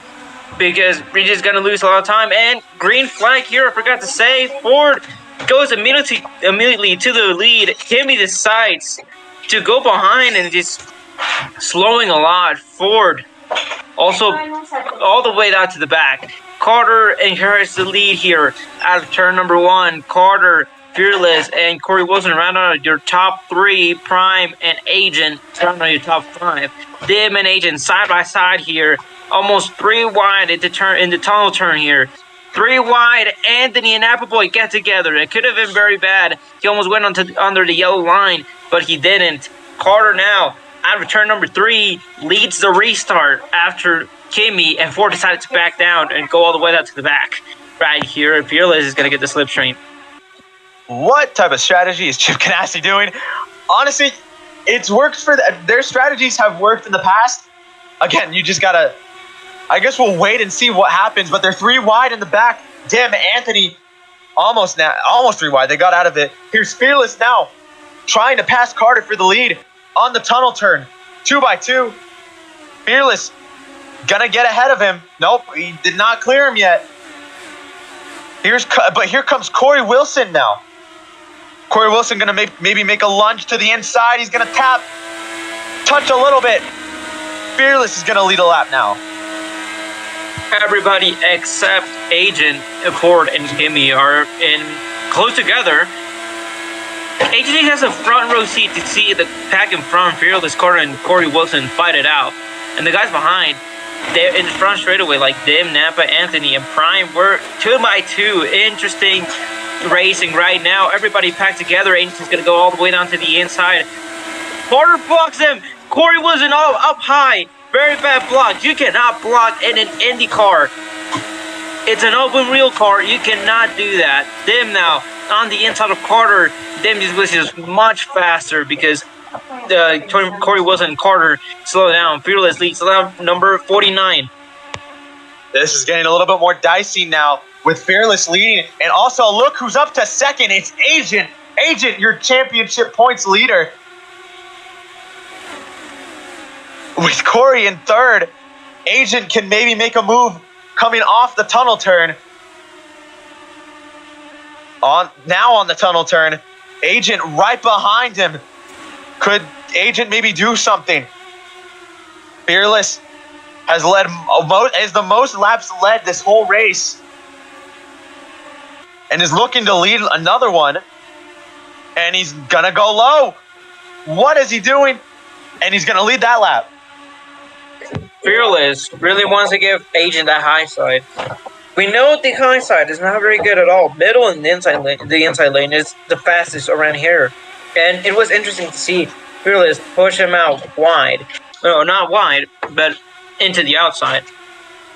because we're just going to lose a lot of time. And green flag here, I forgot to say, Ford goes immediately to the lead. Kimi decides to go behind and just slowing a lot. Ford also all the way down to the back. Carter inherits the lead here out of turn number 1. Carter, Fearless, and Corey Wilson round out your top 3. Prime and Agent round out your top 5. Dim and Agent side by side here. Almost 3 wide in the tunnel turn here. 3 wide. Anthony and Appleboy get together. It could have been very bad. He almost went under the yellow line, but he didn't. Carter now, out of turn number 3, leads the restart after Kimi, and Ford decided to back down and go all the way out to the back. Right here, Fearless is going to get the slipstream. What type of strategy is Chip Ganassi doing? Honestly, it's worked for their strategies have worked in the past. Again, you just gotta. I guess we'll wait and see what happens. But they're 3 wide in the back. Damn, Anthony, almost 3 wide. They got out of it. Here's Fearless now, trying to pass Carter for the lead on the tunnel turn. 2x2. Fearless gonna get ahead of him. Nope, he did not clear him yet. But here comes Corey Wilson now. Corey Wilson gonna maybe make a lunge to the inside. He's gonna tap, touch a little bit. Fearless is gonna lead a lap now. Everybody except Agent, Ford, and Kimi are in close together. Agent has a front row seat to see the pack in front, Fearless, Carter, and Corey Wilson fight it out. And the guys behind, they're in the front straightaway, like Dim, Napa, Anthony, and Prime. We're 2x2. Interesting racing right now. Everybody packed together. Agent's going to go all the way down to the inside. Carter blocks him. Corey Wilson up high. Very bad block. You cannot block in an INDYCAR. It's an open wheel car. You cannot do that. Dim now on the inside of Carter. Dim is much faster because Corey Wilson and Carter slow down. Fearless leads lap number 49. This is getting a little bit more dicey now with Fearless leading. And also, look who's up to second. It's Agent. Agent, your championship points leader. With Corey in third, Agent can maybe make a move coming off the tunnel turn. Now on the tunnel turn, Agent right behind him. Could Agent maybe do something? Fearless has the most laps led this whole race, and is looking to lead another one. And he's gonna go low. What is he doing? And he's gonna lead that lap. Fearless really wants to give Agent that high side. We know the high side is not very good at all. Middle and the inside lane is the fastest around here. And it was interesting to see Fearless push him out wide. No, not wide, but into the outside.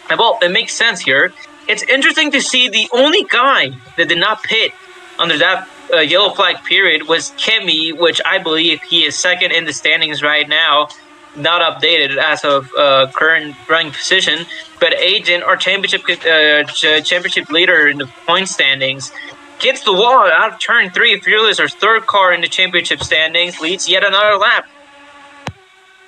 And well, it makes sense here. It's interesting to see the only guy that did not pit under that yellow flag period was Kimi, which I believe he is second in the standings right now. Not updated as of current running position, but Agent, our championship leader in the point standings, gets the wall out of turn 3. Fearless, our third car in the championship standings, leads yet another lap.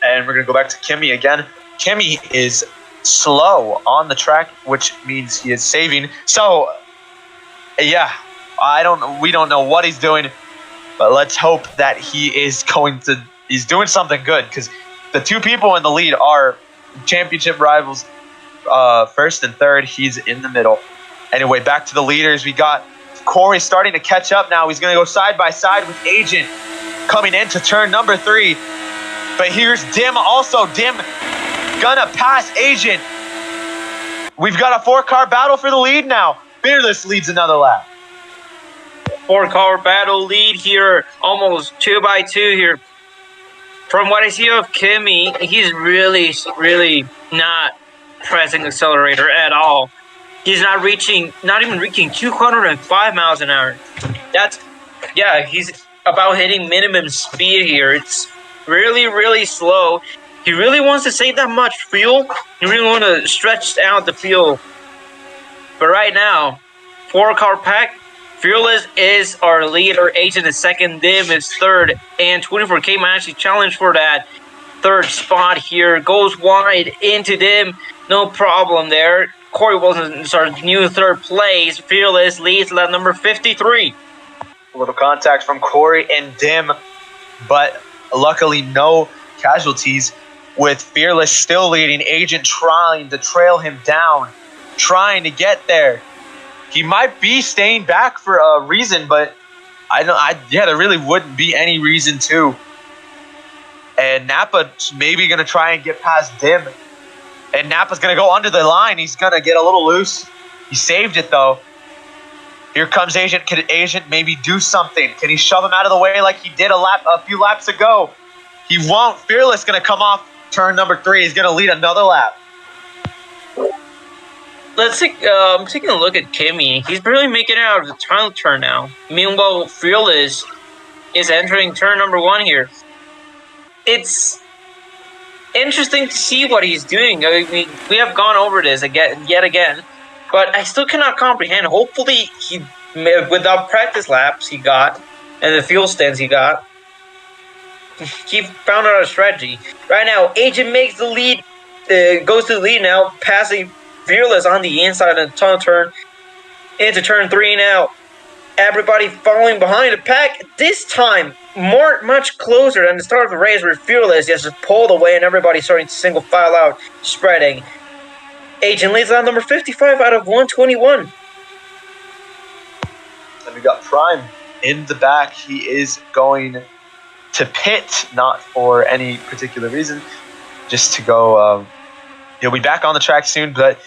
And we're gonna go back to Kimi again. Kimi is slow on the track, which means he is saving. So, yeah, We don't know what he's doing, but let's hope that he's doing something good, because the two people in the lead are championship rivals, first and third. He's in the middle. Anyway, back to the leaders. We got Corey starting to catch up now. He's going to go side by side with Agent coming into turn number 3. But here's Dim also. Dim gonna pass Agent. We've got a 4-car battle for the lead now. Fearless leads another lap. 4-car battle lead here, almost 2 by 2 here. From what I see of Kimi, he's really not pressing the accelerator at all. He's not even reaching 205 miles an hour. He's about hitting minimum speed here. It's really slow. He really wants to save that much fuel. He really wants to stretch out the fuel. But right now, 4-car pack, Fearless is our leader. Agent is second. Dim is third. And 24K might actually challenge for that third spot here. Goes wide into Dim. No problem there. Corey Wilson's our new third place. Fearless leads lap number 53. A little contact from Corey and Dim, but luckily no casualties, with Fearless still leading. Agent trying to trail him down, trying to get there. He might be staying back for a reason, but there really wouldn't be any reason to. And Napa's maybe going to try and get past Dim. And Napa's going to go under the line. He's going to get a little loose. He saved it, though. Here comes Agent. Can Agent maybe do something? Can he shove him out of the way like he did a few laps ago? He won't. Fearless going to come off turn number 3. He's going to lead another lap. I'm taking a look at Kimi. He's barely making it out of the final turn now. Meanwhile, Fearless is entering turn number 1 here. It's interesting to see what he's doing. I mean, we have gone over this yet again, but I still cannot comprehend. Hopefully, with the practice laps he got and the fuel stands he got, he found out a strategy. Right now, Agent makes the lead, goes to the lead now, passing Fearless on the inside of the tunnel turn into turn 3 now. Everybody following behind the pack. This time, much closer than the start of the race, where Fearless just pulled away and everybody starting to single file out, spreading. Agent leads on number 55 out of 121. And we got Prime in the back. He is going to pit, not for any particular reason, just to go. He'll be back on the track soon, but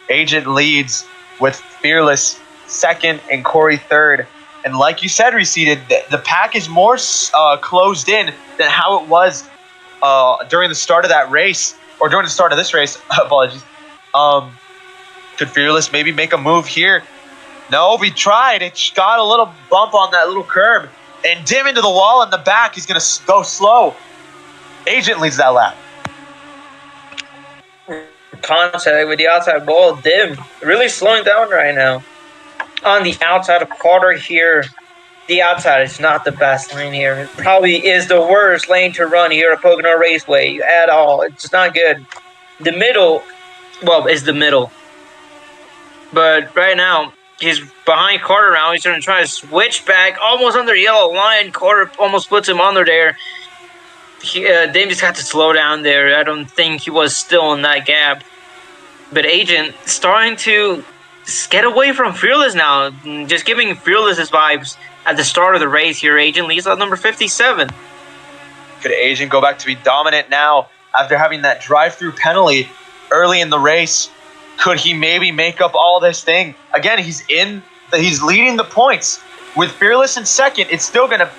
Agent leads with Fearless second and Corey third. And like you said, Receded, the pack is more closed in than how it was during the start of that race, or during the start of this race. Apologies. Could Fearless maybe make a move here? No, we tried. It got a little bump on that little curb. And Dim into the wall in the back. He's going to go slow. Agent leads that lap. Contact with the outside wall. Dim really slowing down right now. On the outside of quarter here, the outside is not the best lane here. It probably is the worst lane to run here at Pocono Raceway at all. It's not good. The middle, is the middle. But right now, he's behind Carter now. He's going to try to switch back, almost under the yellow line. Carter almost puts him under there. Dim just had to slow down there. I don't think he was still in that gap. But Agent starting to get away from Fearless now. Just giving Fearless his vibes at the start of the race here. Agent leads at number 57. Could Agent go back to be dominant now after having that drive-through penalty early in the race? Could he maybe make up all this thing? Again, he's leading the points. With Fearless in second, it's still gonna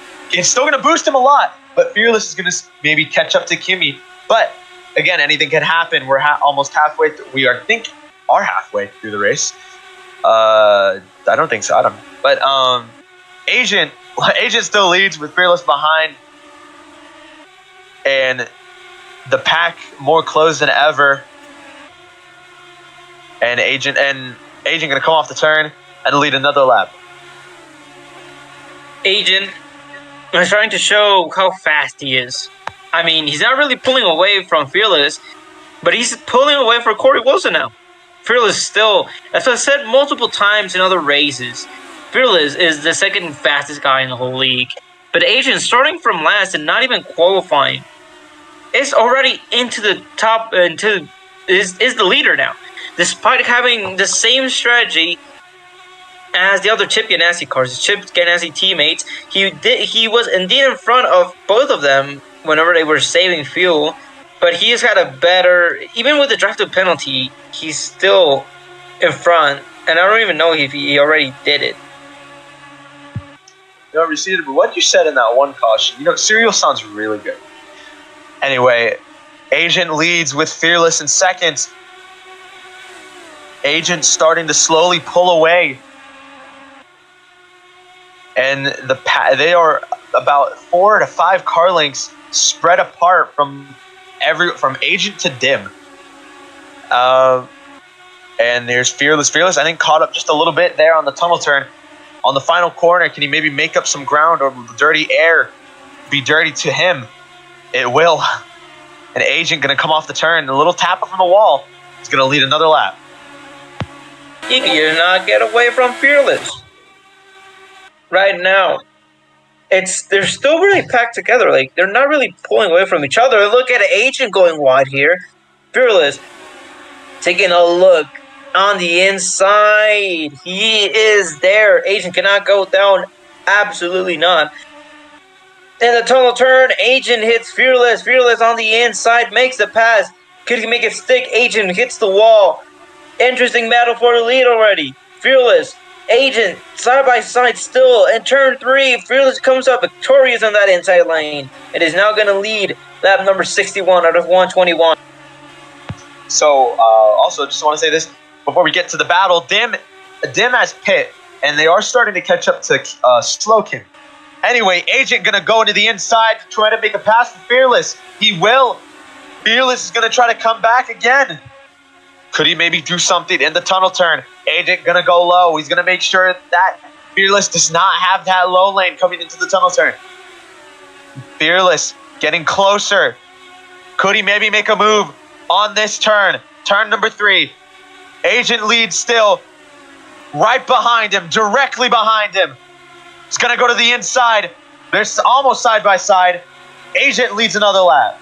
boost him a lot. But Fearless is gonna maybe catch up to Kimi. But again, anything can happen. We're almost halfway. We are halfway through the race. I don't think so. I don't know. But Agent still leads with Fearless behind, and the pack more closed than ever. And Agent gonna come off the turn and lead another lap. Agent is trying to show how fast he is. I mean, he's not really pulling away from Fearless, but he's pulling away from Corey Wilson now. Fearless still, as I said multiple times in other races, Fearless is the second fastest guy in the whole league. But Agent, starting from last and not even qualifying, is already into the top, is the leader now. Despite having the same strategy as the other Chip Ganassi cars, Chip Ganassi teammates, he was indeed in front of both of them whenever they were saving fuel, but he's had a better, even with the drafted penalty, he's still in front, and I don't even know if he already did it. No, receded, but what you said in that one caution, Serial sounds really good. Anyway, Agent leads with Fearless in second. Agent starting to slowly pull away. And they are about 4 to 5 car lengths spread apart from Agent to Dim. And there's Fearless. Fearless, I think, caught up just a little bit there on the tunnel turn. On the final corner, can he maybe make up some ground, or will the dirty air be dirty to him? It will. An Agent going to come off the turn. A little tap from the wall. He's going to lead another lap. He cannot get away from Fearless. Right now, they're still really packed together. Like, they're not really pulling away from each other. Look at Agent going wide here. Fearless taking a look on the inside. He is there. Agent cannot go down. Absolutely not. In the tunnel turn, Agent hits Fearless. Fearless on the inside makes the pass. Could he make it stick? Agent hits the wall. Interesting battle for the lead already. Fearless, Agent, side by side still. In turn 3, Fearless comes up victorious on that inside lane. It is now going to lead lap number 61 out of 121. So, also, just want to say this before we get to the battle. Dim has pit, and they are starting to catch up to Slowkin. Anyway, Agent going to go into the inside to try to make a pass to Fearless. He will. Fearless is going to try to come back again. Could he maybe do something in the tunnel turn? Agent going to go low. He's going to make sure that Fearless does not have that low lane coming into the tunnel turn. Fearless getting closer. Could he maybe make a move on this turn? Turn number 3. Agent leads still. Right behind him. Directly behind him. He's going to go to the inside. They're almost side by side. Agent leads another lap.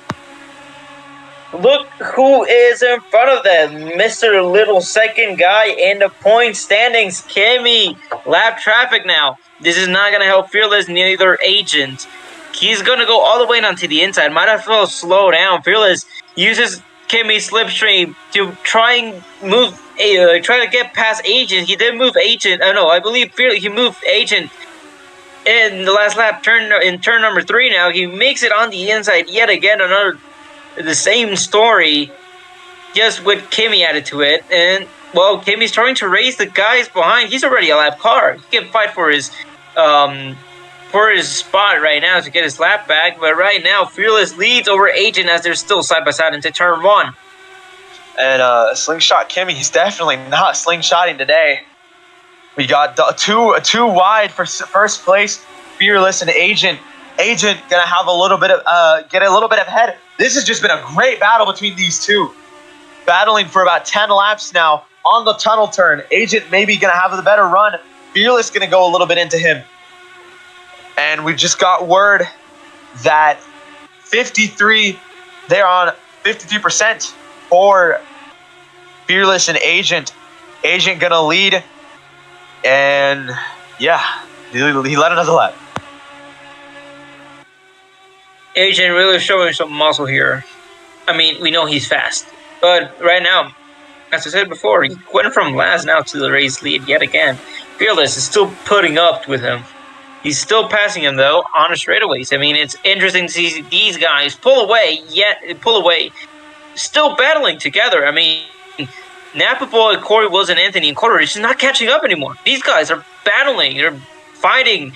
Look who is in front of them. Mr. Little second guy in the point standings. Kimmy. Lap traffic now. This is not going to help Fearless, neither Agent. He's going to go all the way down to the inside. Might as well slow down. Fearless uses Kimmy's slipstream to try and move, try to get past Agent. He did move Agent. I believe he moved Agent in the last lap. In turn number 3 now. He makes it on the inside yet again. The same story, just with Kimmy added to it. And, well, Kimmy's trying to raise the guys behind. He's already a lap car. He can fight for his spot right now to get his lap back. But right now, Fearless leads over Agent as they're still side by side into turn 1. And Slingshot Kimmy, he's definitely not slingshotting today. We got two wide for first place. Fearless and Agent. Agent gonna have a little bit of get a little bit ahead. This has just been a great battle between these two, battling for about 10 laps now on the tunnel turn. Agent maybe gonna have the better run. Fearless gonna go a little bit into him, and we just got word that 53. They're on 53% for Fearless and Agent. Agent gonna lead, and yeah, he led another lap. Agent really showing some muscle here. I mean, we know he's fast. But right now, as I said before, he went from last now to the race lead yet again. Fearless is still putting up with him. He's still passing him, though, on the straightaways. I mean, it's interesting to see these guys pull away, still battling together. I mean, Napa Boy, Corey Wilson, Anthony, and Corey are just not catching up anymore. These guys are battling. They're fighting.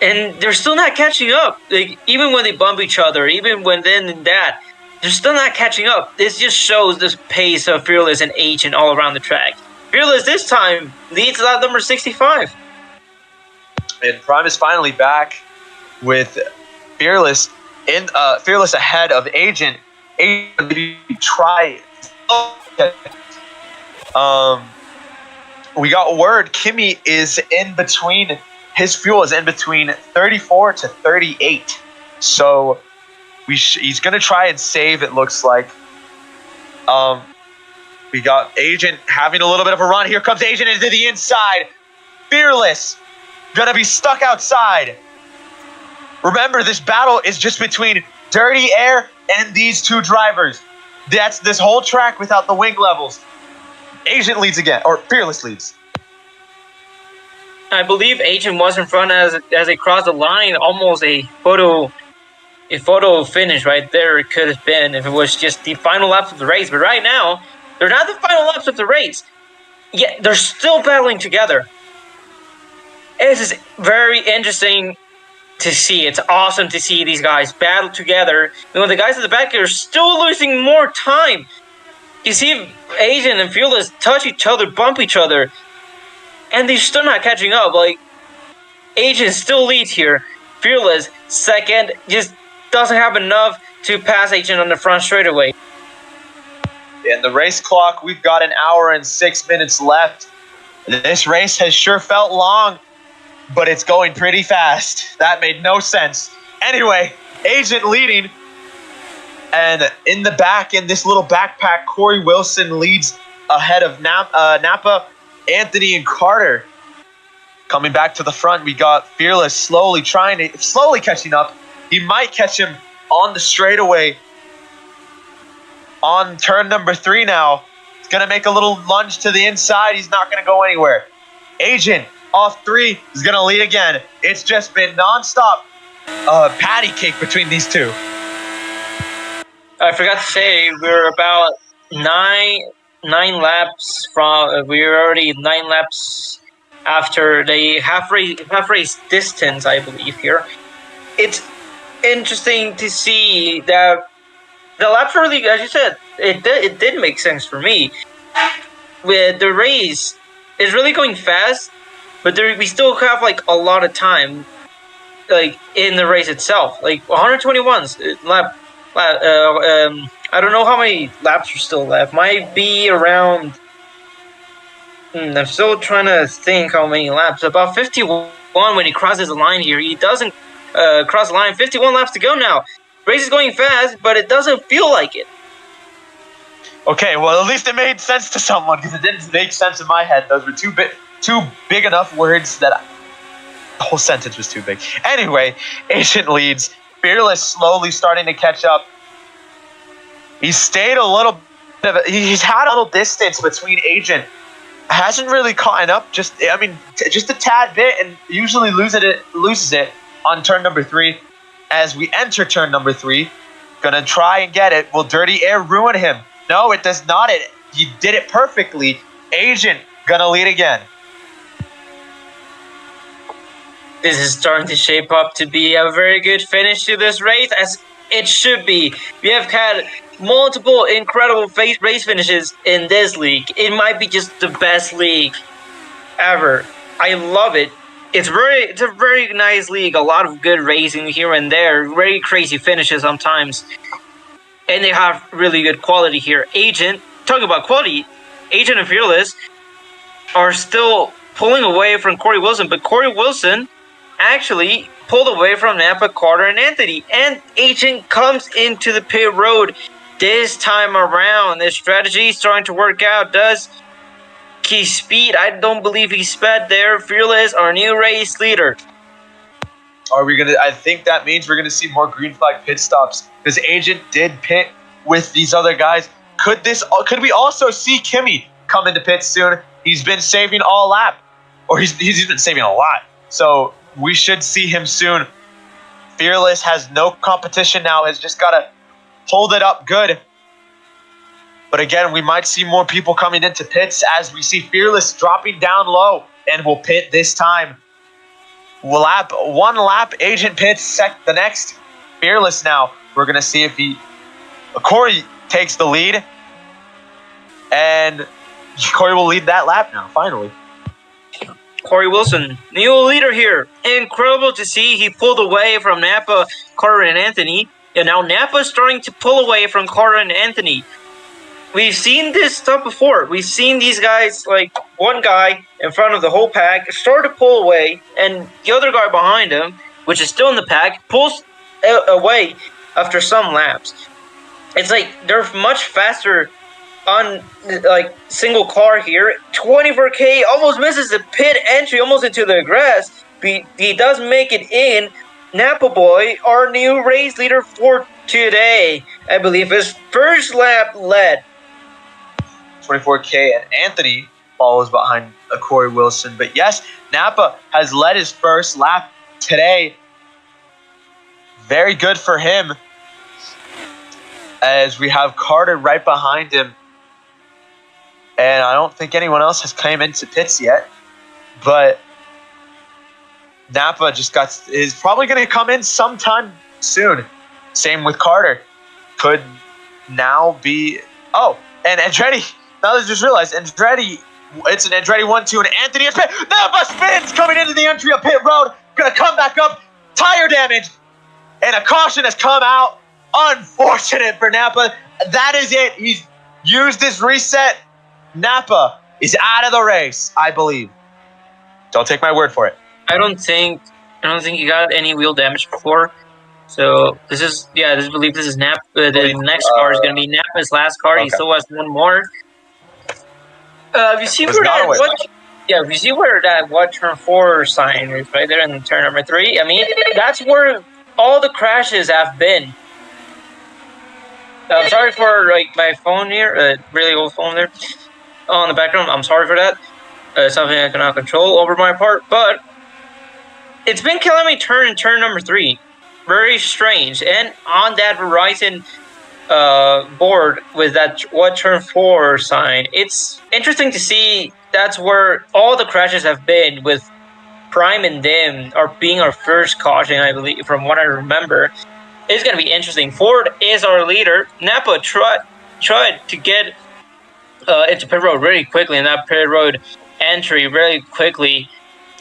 And they're still not catching up. Like, even when they bump each other, even when then and that, they're still not catching up. This just shows this pace of Fearless and Agent all around the track. Fearless this time leads lap number 65. And Prime is finally back with Fearless Fearless ahead of Agent. Agent try. we got word Kimi is in between. His fuel is in between 34 to 38. So he's gonna try and save. It looks like. We got Agent having a little bit of a run. Here comes Agent into the inside. Fearless gonna be stuck outside. Remember, this battle is just between Dirty Air and these two drivers. That's this whole track without the wing levels. Agent leads again, or Fearless leads. I believe Agent was in front as they crossed the line. Almost a photo finish right there. It could have been if it was just the final laps of the race. But right now, they're not the final laps of the race. Yet they're still battling together. This is very interesting to see. It's awesome to see these guys battle together. And when the guys at the back are still losing more time. You see Agent and Fearless touch each other, bump each other, and they're still not catching up. Like, Agent still leads here. Fearless, second, just doesn't have enough to pass Agent on the front straightaway. In the race clock, we've got an hour and 6 minutes left. This race has sure felt long, but it's going pretty fast. That made no sense. Anyway, Agent leading. And in the back, in this little backpack, Corey Wilson leads ahead of Napa, Anthony, and Carter. Coming back to the front, we got Fearless slowly catching up. He might catch him on the straightaway on turn number 3 now. He's going to make a little lunge to the inside. He's not going to go anywhere. Agent off 3 is going to lead again. It's just been nonstop patty cake between these two. I forgot to say, we're about nine laps from. We're already 9 laps after the half race distance, I believe. Here, it's interesting to see that the laps really, as you said, it did make sense for me. With the race, it's really going fast, but we still have like a lot of time, like in the race itself, like 121 lap. I don't know how many laps are still left. Might be around. I'm still trying to think how many laps. About 51 when he crosses the line here. He doesn't cross the line. 51 laps to go now. Race is going fast, but it doesn't feel like it. Okay, well, at least it made sense to someone, because it didn't make sense in my head. Those were too big enough words that the whole sentence was too big. Anyway, Agent leads. Fearless slowly starting to catch up. He's stayed a little bit. He's had a little distance between Agent. Hasn't really caught up. Just a tad bit, and usually loses it on turn number 3. As we enter turn number 3, gonna try and get it. Will Dirty Air ruin him? No, it does not. He did it perfectly. Agent gonna lead again. This is starting to shape up to be a very good finish to this race, as it should be. We have had multiple incredible race finishes in this league. It might be just the best league ever. I love it. It's a very nice league. A lot of good racing here and there. Very crazy finishes sometimes. And they have really good quality here. Talking about quality, Agent and Fearless are still pulling away from Corey Wilson, but Corey Wilson actually pulled away from Napa, Carter, and Anthony. And Agent comes into the pit road this time around. This strategy is starting to work out. Does he speed? I don't believe he sped there. Fearless, our new race leader. I think that means we're gonna see more green flag pit stops, because Agent did pit with these other guys. Could we also see Kimi come into pit soon? He's been saving all lap, or he's been saving a lot. So we should see him soon. Fearless has no competition now, has just got to hold it up good. But again, we might see more people coming into pits as we see Fearless dropping down low and will pit this time. One lap, Agent pits the next. Fearless now. We're going to see if Corey takes the lead. And Corey will lead that lap now, finally. Corey Wilson, new leader here. Incredible to see. He pulled away from Napa, Carter, and Anthony. And now Napa's starting to pull away from Carter and Anthony. we've seen this stuff before. We've seen these guys, like one guy in front of the whole pack, start to pull away, and the other guy behind him, which is still in the pack, pulls away after some laps. It's like they're much faster on like single car here. 24K almost misses the pit entry, almost into the grass. He does make it in. Napa Boy, our new race leader for today, I believe his first lap led. 24K, and Anthony follows behind Corey Wilson. But yes, Napa has led his first lap today. Very good for him, as we have Carter right behind him. And I don't think anyone else has came into pits yet. But Napa is probably going to come in sometime soon. Same with Carter. Could now be... Oh, and Andretti... Now I just realized, Andretti, it's an Andretti 1-2, and Anthony is pit. Napa spins coming into the entry of pit road. Gonna come back up. Tire damage. And a caution has come out. Unfortunate for Napa. That is it. He's used his reset. Napa is out of the race, I believe. Don't take my word for it. I don't think he got any wheel damage before. So this is Napa. The next car is gonna be Napa's last car. Okay. He still has one more. If you see where that turn 4 sign is right there in turn number 3, I mean that's where all the crashes have been. I'm sorry for my phone here, really old phone there on the background. I'm sorry for that. Something I cannot control over my part, but it's been killing me turn number 3. Very strange. And on that Verizon board with that turn 4 sign, it's interesting to see that's where all the crashes have been, with Prime and Dim are being our first caution, I believe, from what I remember. It's going to be interesting. Ford is our leader. Napa tried to get into pit road really quickly, in that pit road entry really quickly.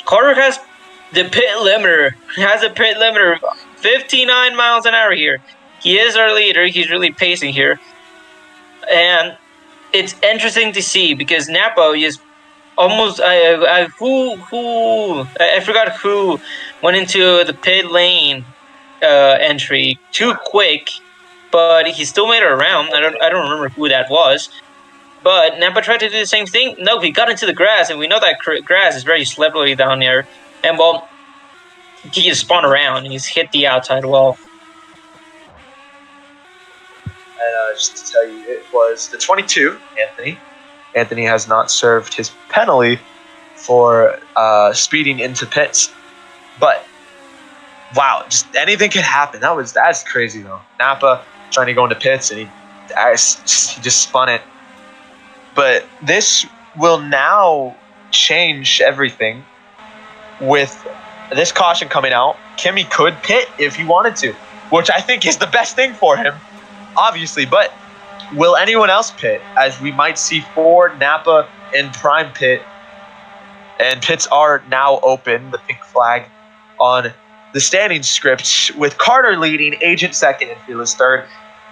Carter has the pit limiter. He has a pit limiter 59 miles an hour here. He is our leader. He's really pacing here. And it's interesting to see, because Napa is almost... I forgot who went into the pit lane entry too quick, but he still made it around. I don't remember who that was. But Napa tried to do the same thing. No, he got into the grass, and we know that grass is very slippery down there. And, well, he just spun around, and he's hit the outside wall. And just to tell you, it was the 22, Anthony. Anthony has not served his penalty for speeding into pits. But, wow, just anything could happen. That's crazy, though. Napa trying to go into pits, and he just spun it. But this will now change everything. With this caution coming out, Kimi could pit if he wanted to, which I think is the best thing for him, obviously. But will anyone else pit? As we might see Ford, Napa, and Prime pit. And pits are now open, the pink flag on the standing script, with Carter leading, Agent second, and Fearless third.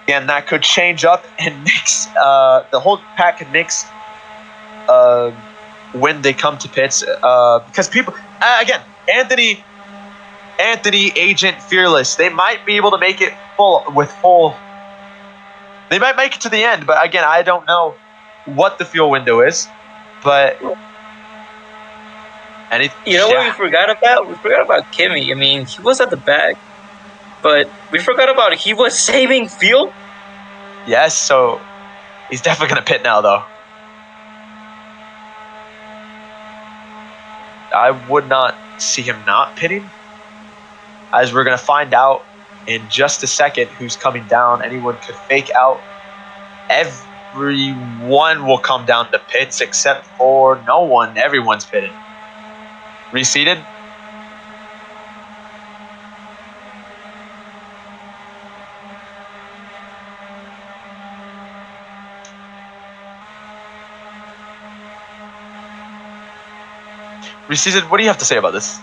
And that could change up and mix. The whole pack can mix when they come to pits, because people, again, Anthony, Agent, Fearless, they might be able to make it full. They might make it to the end, but again, I don't know what the fuel window is. But what we forgot about? We forgot about Kimi. I mean, he was at the back, but we forgot about he was saving fuel. Yes, so he's definitely gonna pit now, though. I would not see him not pitting, as we're going to find out in just a second who's coming down. Anyone could fake out. Everyone will come down to pits except for no one. Everyone's pitted. Reseated. Reseated, what do you have to say about this?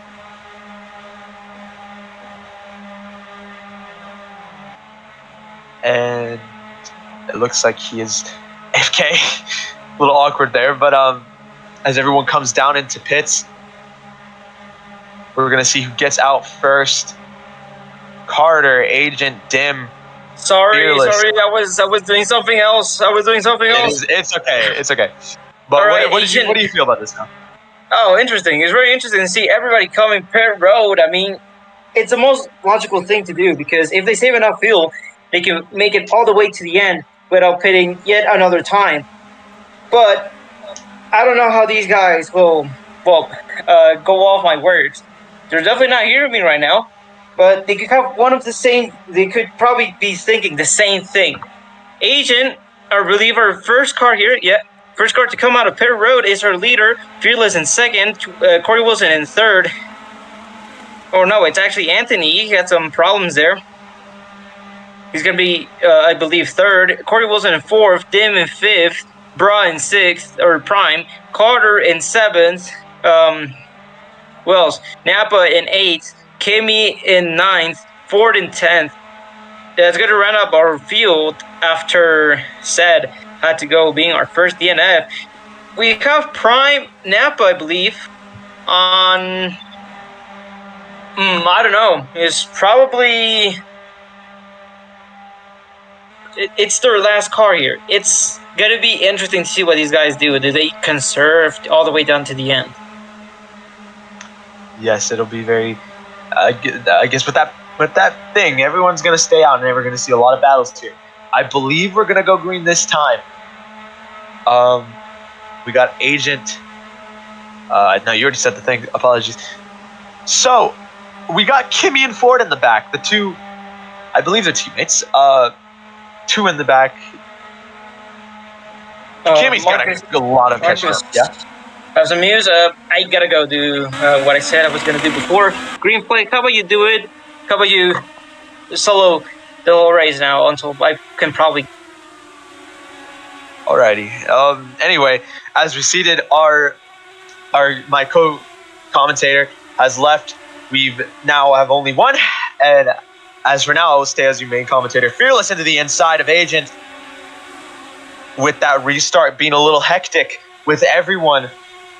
And it looks like he is AFK. A little awkward there, but as everyone comes down into pits, we're gonna see who gets out first. Carter, Agent, Dim. Sorry, Fearless. I was doing something else. It's okay. But All right, what do Agent. you feel about this now? Oh, interesting. It's very interesting to see everybody coming per road. I mean, it's the most logical thing to do because if they save enough fuel, they can make it all the way to the end without pitting yet another time. But I don't know how these guys will, go off my words. They're definitely not hearing me right now, but they could have one of the same. They could probably be thinking the same thing. Agent, I believe our first car here, first car to come out of pit road is our leader, Fearless in second, Corey Wilson in third. Or no, it's actually Anthony. He had some problems there. He's going to be, I believe, third. Corey Wilson in fourth. Dim in fifth. Bra in sixth, or Prime. Carter in seventh. Who else? Napa in eighth. Kimmy in ninth. Ford in 10th. That's going to run up our field after Said had to go being our first DNF. We have Prime Napa, I believe, on... I don't know. It's probably... It's their last car here. It's going to be interesting to see what these guys do. Do they conserve all the way down to the end? Yes, it'll be very... I guess with that thing, everyone's going to stay out and we're going to see a lot of battles here. I believe we're going to go green this time. We got Agent... no, you already said the thing. Apologies. So, we got Kimmy and Ford in the back. The two... I believe they're teammates. Two in the back. Kimmy's got a lot of catching up. Yeah? Have some news. I gotta go do what I said I was gonna do before. Green flag, how about you do it? How about you solo the whole race now until I can probably... Alrighty. Anyway, as we seated, my co-commentator has left. We've now have only one, and as for now, I will stay as your main commentator. Fearless into the inside of Agent. With that restart being a little hectic, with everyone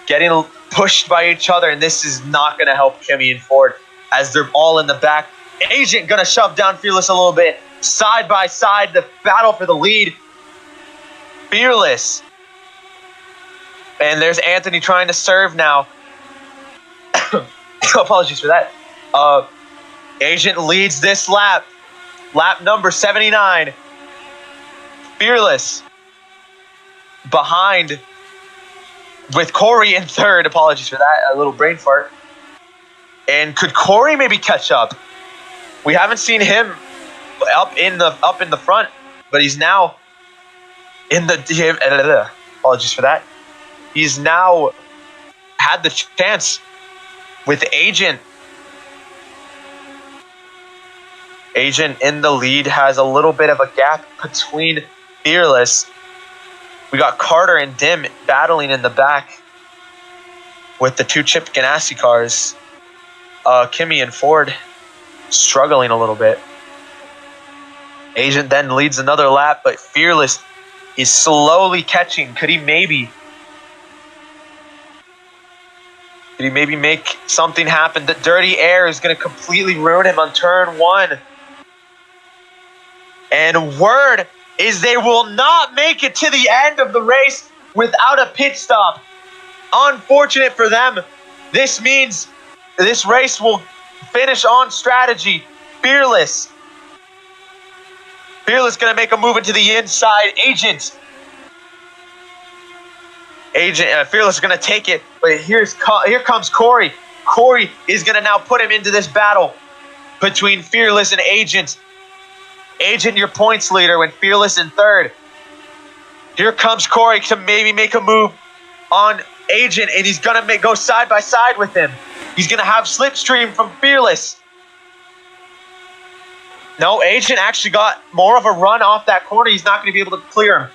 getting pushed by each other, and this is not going to help Kimmy and Ford as they're all in the back. Agent going to shove down Fearless a little bit. Side by side, the battle for the lead. Fearless. And there's Anthony trying to serve now. Apologies for that. Agent leads this lap. Lap number 79. Fearless. Behind with Corey in third. Apologies for that. A little brain fart. And could Corey maybe catch up? We haven't seen him up in the front, but he's now in the... Apologies for that. He's now had the chance with Agent. Agent in the lead, has a little bit of a gap between Fearless. We got Carter and Dim battling in the back with the two Chip Ganassi cars. Kimmy and Ford struggling a little bit. Agent then leads another lap, but Fearless is slowly catching. Could he maybe make something happen? The dirty air is going to completely ruin him on turn one. And word is they will not make it to the end of the race without a pit stop. Unfortunate for them. This means this race will finish on strategy. Fearless going to make a move into the inside. Agent, Fearless is going to take it, but here comes Corey. Corey is going to now put him into this battle between Fearless and Agent. Agent, your points leader, when Fearless in third. Here comes Corey to maybe make a move on Agent, and he's going to go side by side with him. He's going to have slipstream from Fearless. No, Agent actually got more of a run off that corner. He's not going to be able to clear him.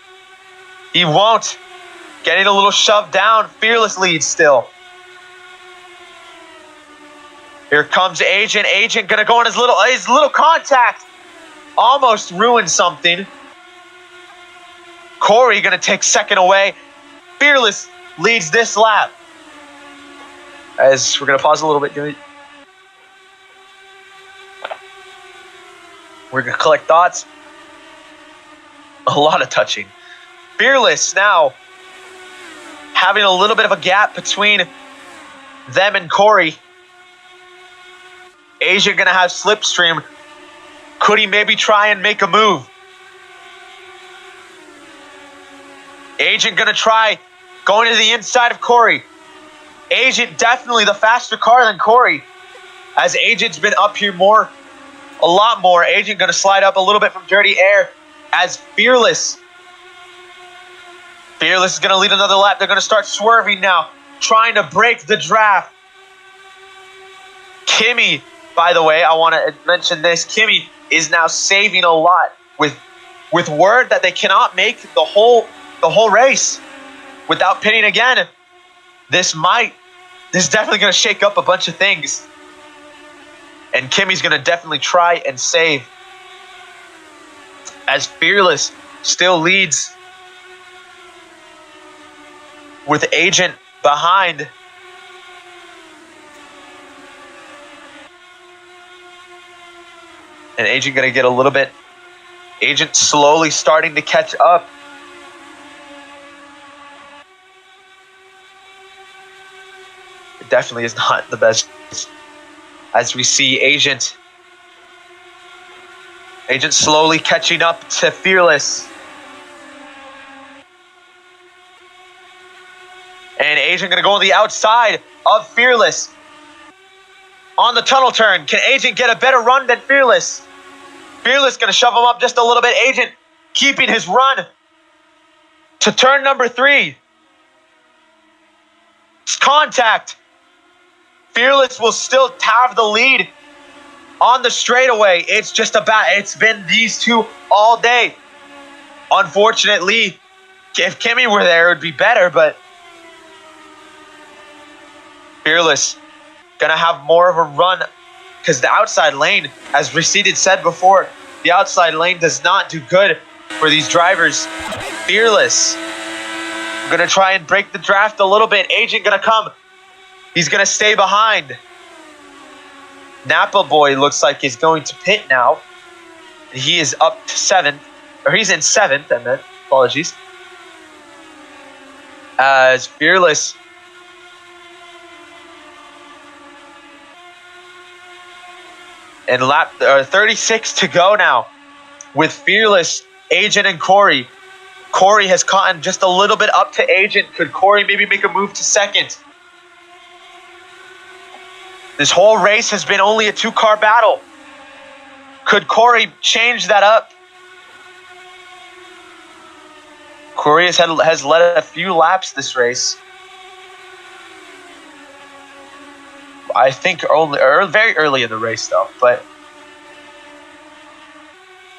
He won't. Getting a little shoved down. Fearless leads still. Here comes Agent. Agent going to go on his little contact. Almost ruined something. Corey going to take second away. Fearless leads this lap. As we're going to pause a little bit. We're going to collect thoughts. A lot of touching. Fearless now having a little bit of a gap between them and Corey. Asia going to have slipstream. Could he maybe try and make a move? Agent going to try going to the inside of Corey. Agent definitely the faster car than Corey. As Agent's been up here a lot more. Agent going to slide up a little bit from dirty air. As Fearless is going to lead another lap. They're going to start swerving now, trying to break the draft. Kimmy, by the way, I want to mention this. Kimmy is now saving a lot with word that they cannot make the whole race without pitting again. This is definitely going to shake up a bunch of things. And Kimmy's going to definitely try and save. As Fearless still leads with Agent behind. And Agent going to get a little bit. Agent slowly starting to catch up. It definitely is not the best. As we see Agent slowly catching up to Fearless. And Agent going to go on the outside of Fearless. On the tunnel turn, can Agent get a better run than Fearless? Fearless going to shove him up just a little bit. Agent keeping his run to turn number 3. It's contact. Fearless will still have the lead on the straightaway. It's been these two all day. Unfortunately, if Kimmy were there, it would be better, but Fearless gonna have more of a run because the outside lane, as Receded said before, the outside lane does not do good for these drivers. Fearless gonna try and break the draft a little bit. Agent gonna come. He's gonna stay behind. Napa Boy looks like he's going to pit now. He is up to 7th, or he's in 7th, I meant. Apologies. As Fearless and lap 36 to go now with Fearless, Agent, and Corey. Corey has caught just a little bit up to Agent. Could Corey maybe make a move to 2nd? This whole race has been only a 2-car battle. Could Corey change that up? Corey has led a few laps this race. I think very early in the race, though. But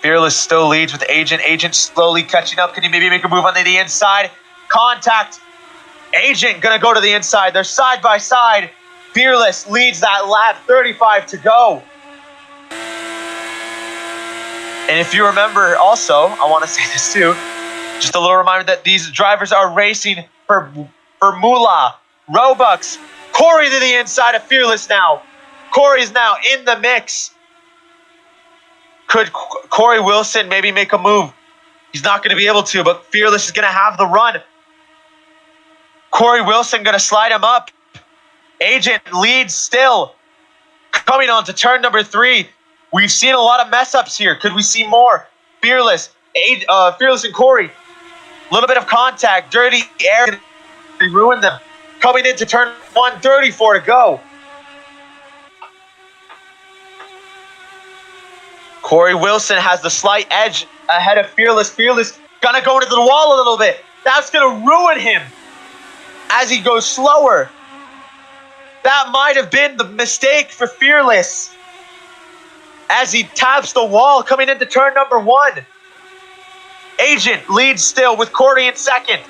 Fearless still leads with Agent. Agent slowly catching up. Can he maybe make a move on the inside? Contact. Agent going to go to the inside. They're side by side. Fearless leads that lap, 35 to go. And if you remember also, I want to say this too, just a little reminder that these drivers are racing for Moolah, Robux. Corey to the inside of Fearless now. Corey's now in the mix. Could Corey Wilson maybe make a move? He's not going to be able to, but Fearless is going to have the run. Corey Wilson going to slide him up. Agent leads still. Coming on to turn number 3. We've seen a lot of mess ups here. Could we see more? Fearless and Corey. A little bit of contact. Dirty air. They ruined them. Coming into turn 1, 34 to go. Corey Wilson has the slight edge ahead of Fearless. Fearless gonna go into the wall a little bit. That's gonna ruin him as he goes slower. That might have been the mistake for Fearless as he taps the wall coming into turn number 1. Agent leads still with Corey in 2nd.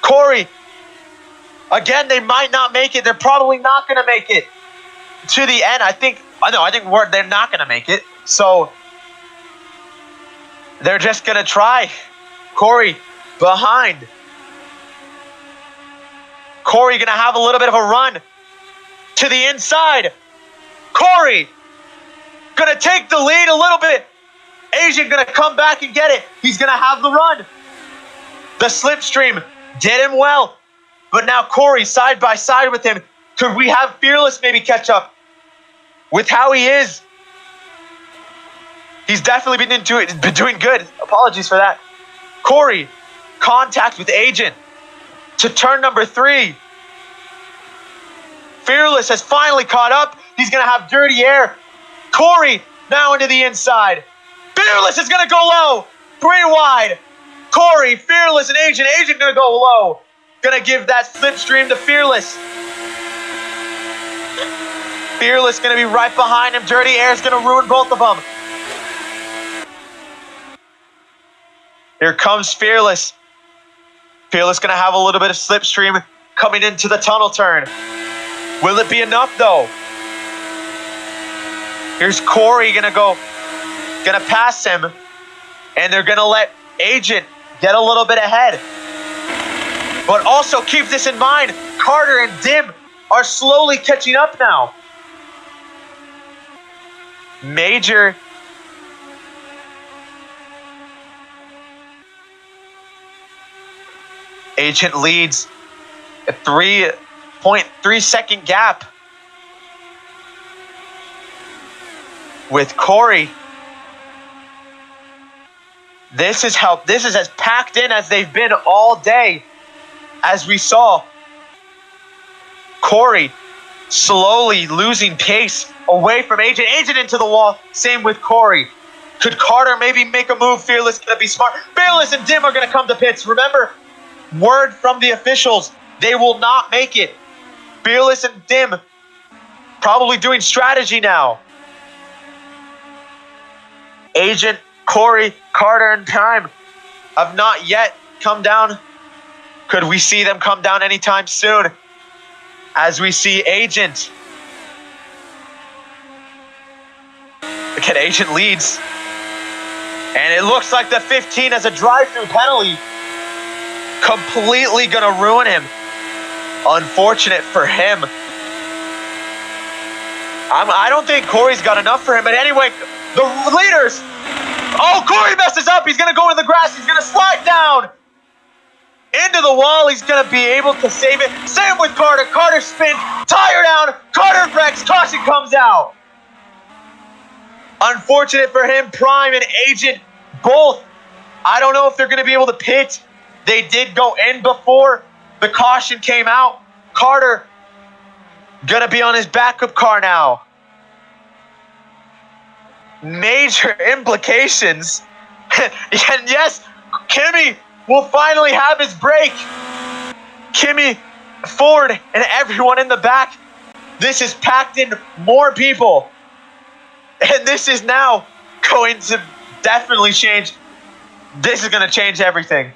Corey, again, they might not make it. They're probably not going to make it to the end. I think they're not going to make it. So they're just going to try. Corey behind. Corey gonna have a little bit of a run to the inside. Corey gonna take the lead a little bit. Asian gonna come back and get it. He's gonna have the run. The slipstream did him well. But now Corey side by side with him. Could we have Fearless maybe catch up with how he is? He's definitely been doing good. Apologies for that. Corey, contact with Agent to turn number 3. Fearless has finally caught up. He's going to have dirty air. Corey now into the inside. Fearless is going to go low. 3 wide. Corey, Fearless, and Agent. Agent going to go low. Going to give that slipstream to Fearless. Fearless going to be right behind him. Dirty air is going to ruin both of them. Here comes Fearless. Fearless going to have a little bit of slipstream coming into the tunnel turn. Will it be enough, though? Here's Corey going to pass him. And they're going to let Agent get a little bit ahead. But also keep this in mind. Carter and Dim are slowly catching up now. Major. Agent leads a 3.3 second gap with Corey. This is as packed in as they've been all day. As we saw, Corey slowly losing pace away from Agent. Agent into the wall. Same with Corey. Could Carter maybe make a move? Fearless gonna be smart. Fearless and Dim are gonna come to pits. Remember, word from the officials, they will not make it. Fearless and Dim probably doing strategy now. Agent, Corey, Carter, and Prime have not yet come down. Could we see them come down anytime soon? As we see Agent. Again, Agent leads. And it looks like the 15 has a drive-through penalty. Completely gonna ruin him. Unfortunate for him. I don't think Corey's got enough for him, but anyway, the leaders. Oh, Corey messes up. He's gonna go into the grass. He's gonna slide down into the wall. He's gonna be able to save it. Same with Carter. Carter spin, tire down. Carter wrecks. Caution comes out. Unfortunate for him. Prime and Agent both. I don't know if they're gonna be able to pit. They did go in before the caution came out. Carter gonna be on his backup car now. Major implications. And yes, Kimmy will finally have his break. Kimmy, Ford, and everyone in the back. This is packed in more people. And this is now going to definitely change. This is going to change everything.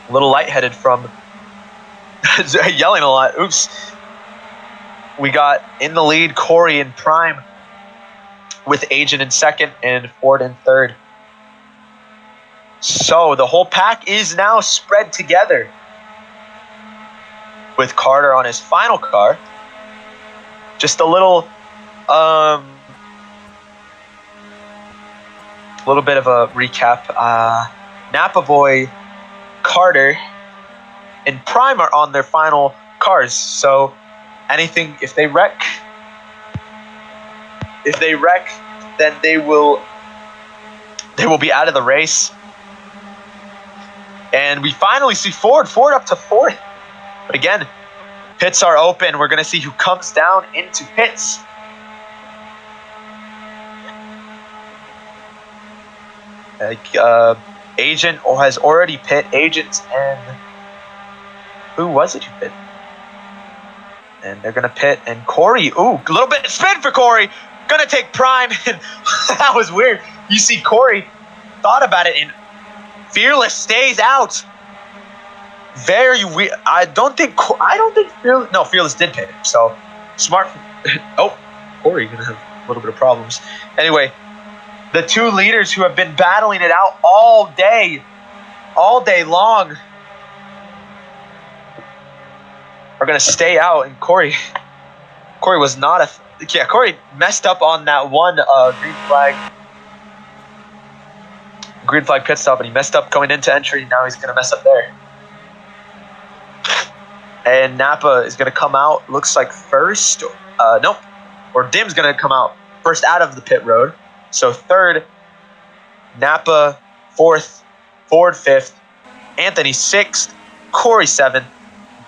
A little lightheaded from yelling a lot. Oops. We got in the lead Corey and Prime with Agent in second and Ford in third. So the whole pack is now spread together with Carter on his final car. Just a little bit of a recap. Napa Boy, Carter, and Prime are on their final cars. So anything, if they wreck, then they will be out of the race. And we finally see Ford up to fourth. But again, pits are open. We're going to see who comes down into pits. Agent has already pit. Agent and who was it who pit? And they're going to pit. And Corey, ooh, a little bit of spin for Corey. Going to take Prime. That was weird. You see Corey thought about it, and Fearless stays out. Very weird. I don't think Fearless did pit. So smart. Oh, Corey gonna have a little bit of problems. Anyway, the two leaders who have been battling it out all day long, are gonna stay out. And Corey was not a. Yeah, Corey messed up on that one green flag pit stop, and he messed up going into entry. Now he's gonna mess up there. And Napa is gonna come out. Looks like first. Nope. Or Dim's gonna come out first out of the pit road. So third, Napa fourth, Ford fifth, Anthony sixth, Corey seventh,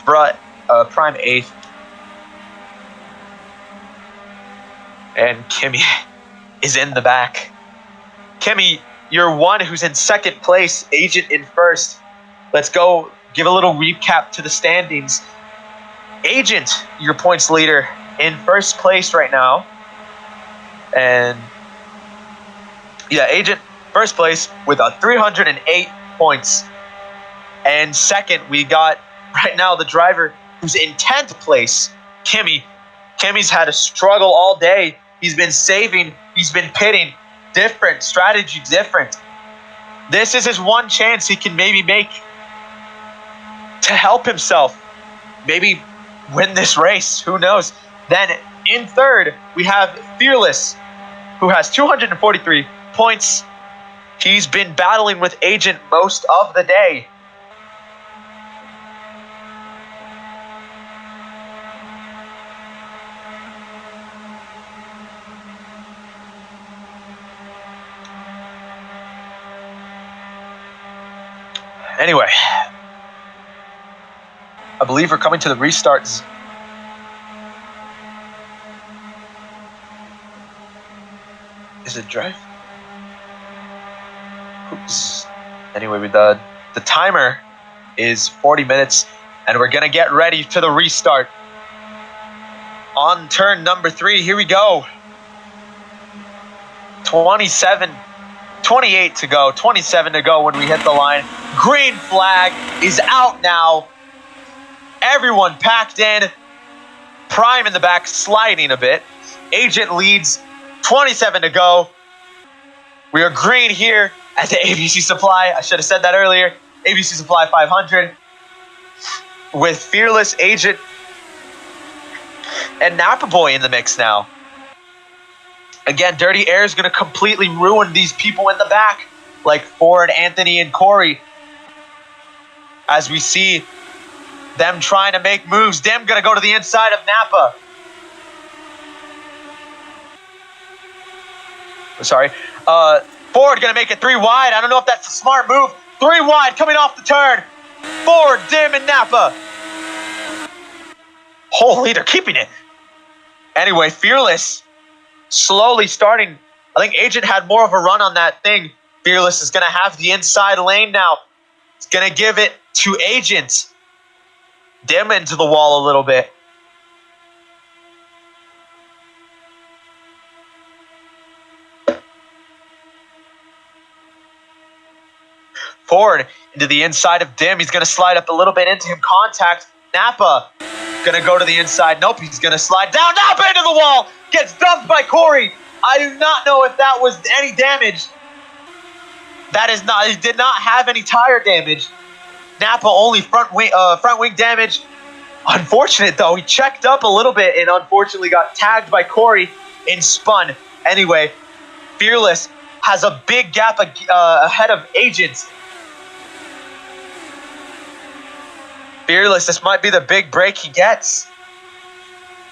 Prime eighth, and Kimmy is in the back. Kimmy, you're one who's in second place, Agent in first. Let's go give a little recap to the standings. Agent, your points leader, in first place right now. And yeah, Agent, first place with 308 points. And second, we got right now the driver who's in 10th place, Kimmy. Kimmy's had a struggle all day. He's been saving. He's been pitting. Different strategy, different. This is his one chance he can maybe make to help himself. Maybe win this race. Who knows? Then in third, we have Fearless, who has 243 points. He's been battling with Agent most of the day. Anyway, I believe we're coming to the restarts. Is it drive? Oops. Anyway, the timer is 40 minutes, and we're gonna get ready for the restart. On turn number 3, here we go. 28 to go, 27 to go when we hit the line. Green flag is out now. Everyone packed in. Prime in the back, sliding a bit. Agent leads, 27 to go. We are green here at the ABC Supply. I should have said that earlier. ABC Supply 500. With Fearless, Agent, and Napa Boy in the mix now. Again, Dirty Air is going to completely ruin these people in the back, like Ford, Anthony, and Corey. As we see them trying to make moves. Dim going to go to the inside of Napa. Sorry. Ford going to make it 3 wide. I don't know if that's a smart move. 3 wide coming off the turn. Ford, Dim, and Napa. Holy, they're keeping it. Anyway, Fearless slowly starting. I think Agent had more of a run on that thing. Fearless is going to have the inside lane now. It's going to give it to Agent. Dim into the wall a little bit. Ford into the inside of Dim. He's going to slide up a little bit into him. Contact. Napa going to go to the inside. Nope, he's going to slide down. Napa into the wall. Gets dumped by Corey. I do not know if that was any damage. That is not. He did not have any tire damage. Napa only front wing damage. Unfortunate though. He checked up a little bit and unfortunately got tagged by Corey and spun. Anyway, Fearless has a big gap ahead of Agent. Fearless, this might be the big break he gets.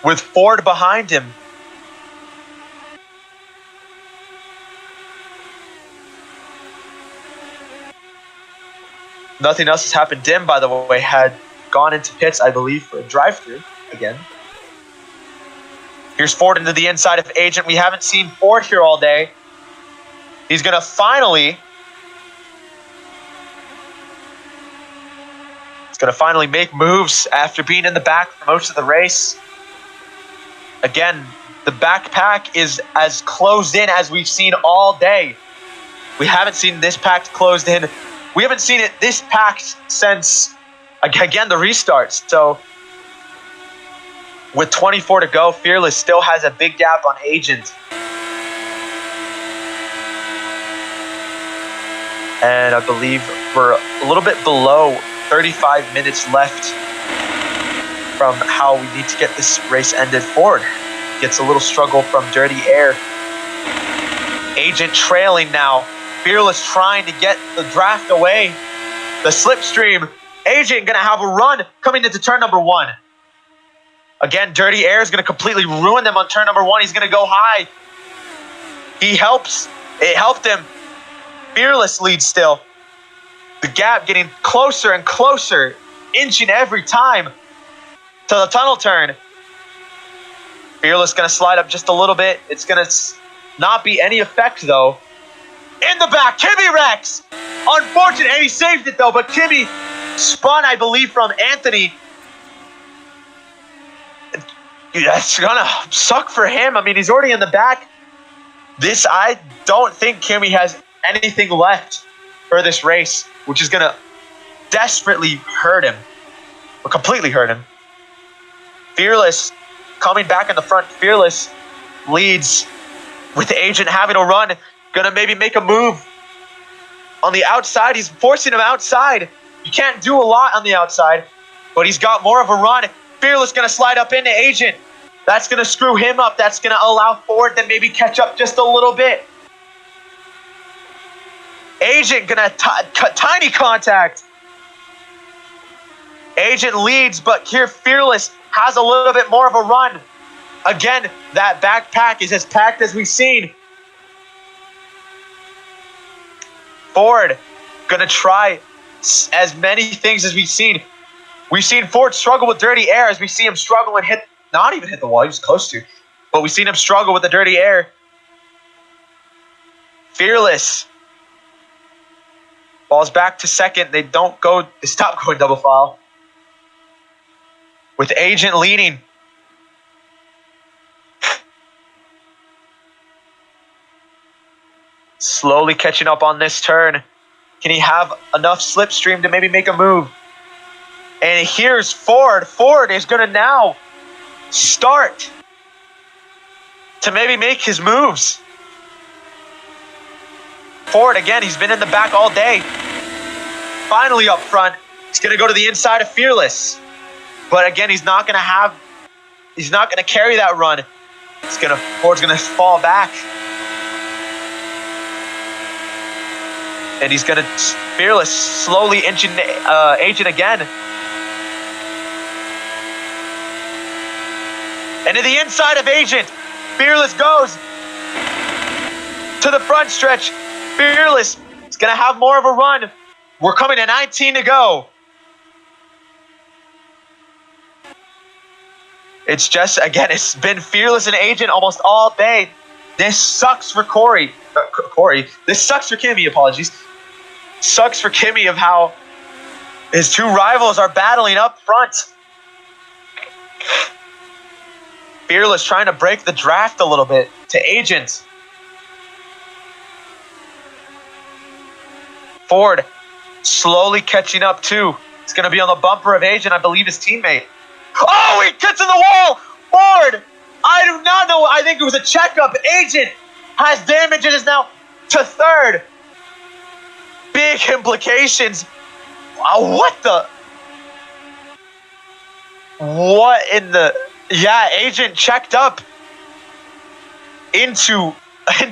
With Ford behind him. Nothing else has happened. Dim, by the way, had gone into pits, I believe, for a drive-thru again. Here's Ford into the inside of Agent. We haven't seen Ford here all day. He's going to finally make moves after being in the back for most of the race. Again, the backpack is as closed in as we've seen all day. We haven't seen this packed closed in. We haven't seen it this packed since Again, the restart. So with 24 to go, Fearless still has a big gap on Agent. And I believe we're a little bit below 35 minutes left from how we need to get this race ended. Ford gets a little struggle from Dirty Air. Agent trailing now. Fearless trying to get the draft away. The slipstream. Agent gonna have a run coming into turn number 1. Again, Dirty Air is gonna completely ruin them on turn number 1. He's gonna go high. He helps. It helped him. Fearless leads still. The gap getting closer and closer, inching every time to the tunnel turn. Fearless gonna slide up just a little bit. It's gonna not be any effect though. In the back, Kimmy Rex. Unfortunate, and he saved it though, but Kimmy spun, I believe, from Anthony. That's gonna suck for him. I mean, he's already in the back. I don't think Kimmy has anything left for this race, which is gonna desperately hurt him, or completely hurt him. Fearless coming back in the front. Fearless leads with the Agent having a run. Gonna maybe make a move on the outside. He's forcing him outside. You can't do a lot on the outside, but he's got more of a run. Fearless gonna slide up into Agent. That's gonna screw him up. That's gonna allow Ford to maybe catch up just a little bit. Agent gonna tiny contact. Agent leads, but here Fearless has a little bit more of a run. Again, that backpack is as packed as we've seen. Ford gonna try as many things as we've seen. We've seen Ford struggle with Dirty Air as we see him struggle and not even hit the wall, he was close to. But we've seen him struggle with the Dirty Air. Fearless falls back to second. They stop going double file. With Agent leading. Slowly catching up on this turn. Can he have enough slipstream to maybe make a move? And here's Ford. Ford is going to now start to maybe make his moves. Ford, again, he's been in the back all day. Finally up front. He's going to go to the inside of Fearless. But again, he's not going to carry that run. Ford's going to fall back. And he's going to Fearless slowly inching Agent again. And to the inside of Agent, Fearless goes to the front stretch. Fearless is going to have more of a run. We're coming to 19 to go. It's just, again, it's been Fearless and Agent almost all day. This sucks for Corey. This sucks for Kimmy, apologies. Sucks for Kimmy of how his two rivals are battling up front. Fearless trying to break the draft a little bit to Agent. Ford slowly catching up too. It's going to be on the bumper of Agent, I believe his teammate. Oh, he gets in the wall! Ford! I do not know. I think it was a checkup. Agent has damage and is now to third. Big implications. What in the... Yeah, Agent checked up into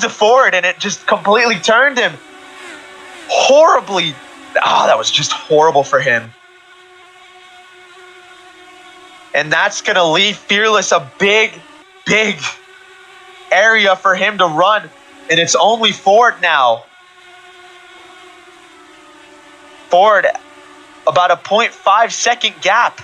Ford and it just completely turned him. Horribly. Oh, that was just horrible for him. And that's going to leave Fearless a big area for him to run. And it's only Ford now. Ford, about a 0.5 second gap.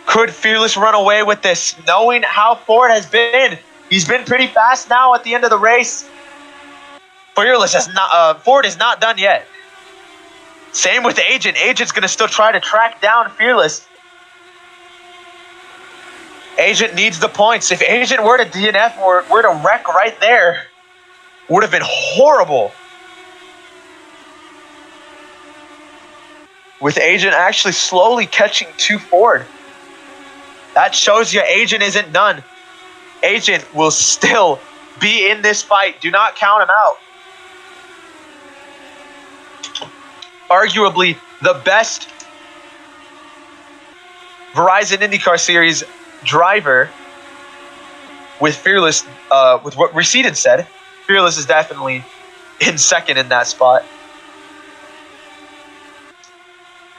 Could Fearless run away with this? Knowing how Ford has been. He's been pretty fast now at the end of the race. Ford is not done yet. Same with Agent. Agent's going to still try to track down Fearless. Agent needs the points. If Agent were to DNF or were to wreck right there, would have been horrible. with Agent actually slowly catching 2 Ford. That shows you Agent isn't done. Agent will still be in this fight. Do not count him out. Arguably the best Verizon IndyCar Series driver with Fearless, with what Receded said. Fearless is definitely in second in that spot.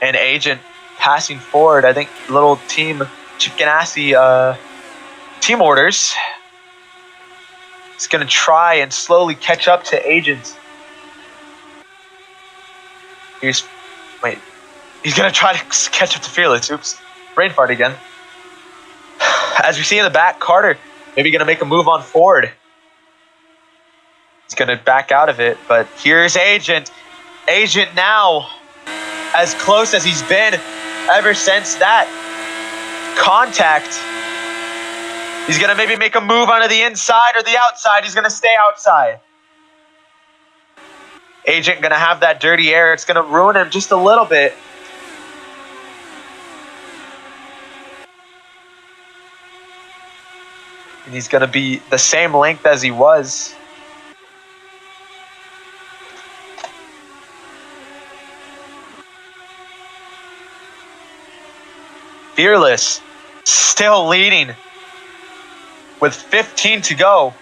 And Agent passing forward. I think little team Chip Ganassi team orders. He's going to try and slowly catch up to Agent. He's going to try to catch up to Fearless. Oops. Brain fart again. As we see in the back, Carter maybe going to make a move on Ford. He's going to back out of it, but here's Agent. Agent now as close as he's been ever since that contact. He's going to maybe make a move onto the inside or the outside. He's going to stay outside. Agent going to have that dirty air. It's going to ruin him just a little bit. And he's going to be the same length as he was. Fearless still leading with 15 to go.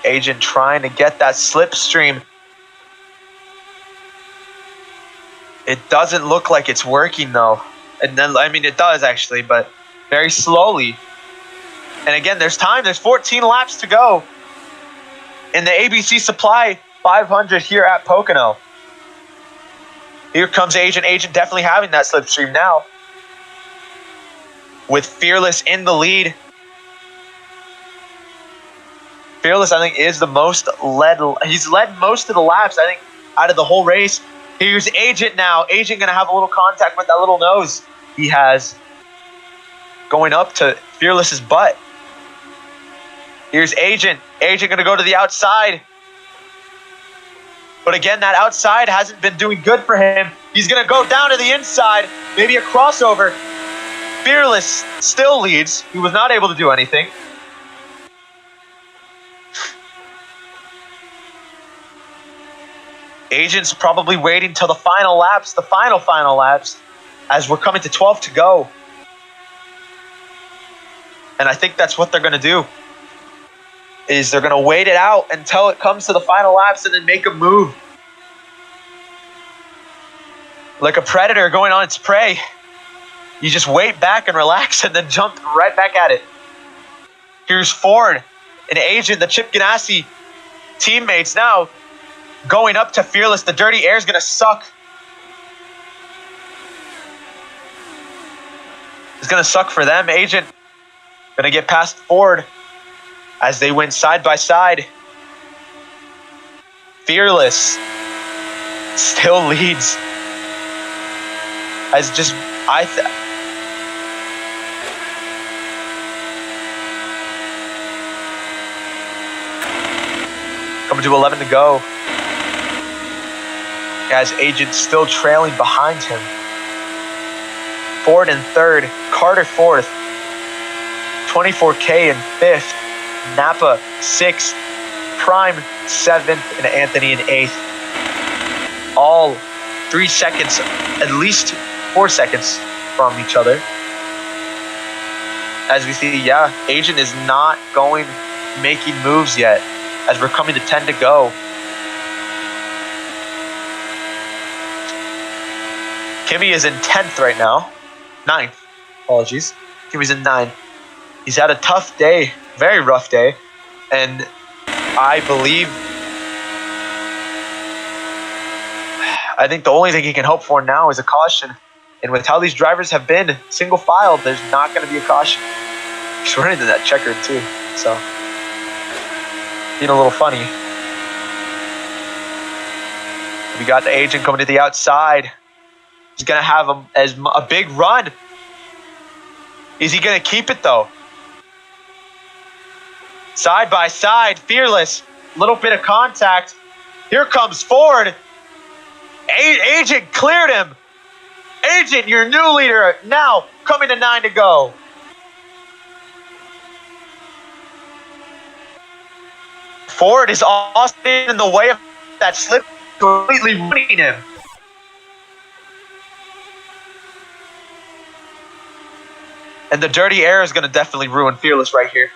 Agent trying to get that slipstream. It doesn't look like it's working though. And then, I mean, it does actually, but very slowly. And again, there's time. There's 14 laps to go in the ABC Supply 500 here at Pocono. Here comes Agent. Agent definitely having that slipstream now. With Fearless in the lead. Fearless, I think, is the most led. He's led most of the laps, I think, out of the whole race. Here's Agent now. Agent going to have a little contact with that little nose he has going up to Fearless's butt. Here's Agent. Agent going to go to the outside. But again, that outside hasn't been doing good for him. He's going to go down to the inside. Maybe a crossover. Fearless still leads. He was not able to do anything. Agent's probably waiting till the final laps, the final laps, as we're coming to 12 to go. And I think that's what they're going to do. Is they're going to wait it out until it comes to the final laps and then make a move. Like a predator going on its prey. You just wait back and relax and then jump right back at it. Here's Ford, an Agent, the Chip Ganassi teammates now going up to Fearless. The dirty air is going to suck. It's going to suck for them. Agent going to get past Ford as they went side by side. Fearless still leads. As just, coming to 11 to go. As Agent still trailing behind him. Ford in third, Carter fourth, 24K in fifth, Napa sixth, Prime seventh, and Anthony in eighth. All 3 seconds, at least 4 seconds from each other. As we see, yeah, Agent is not making moves yet as we're coming to 10 to go. Kimmy is in 10th right now. 9th. Apologies. Kimmy's in 9th. He's had a tough day. Very rough day. And I think the only thing he can hope for now is a caution. And with how these drivers have been single file, there's not going to be a caution. He's running into that checkered too. So, being a little funny. We got the Agent coming to the outside. He's going to have a big run. Is he going to keep it, though? Side by side, Fearless. Little bit of contact. Here comes Ford. Agent cleared him. Agent, your new leader, now coming to 9 to go. Ford is also in the way of that slip, completely ruining him. And the dirty air is going to definitely ruin Fearless right here.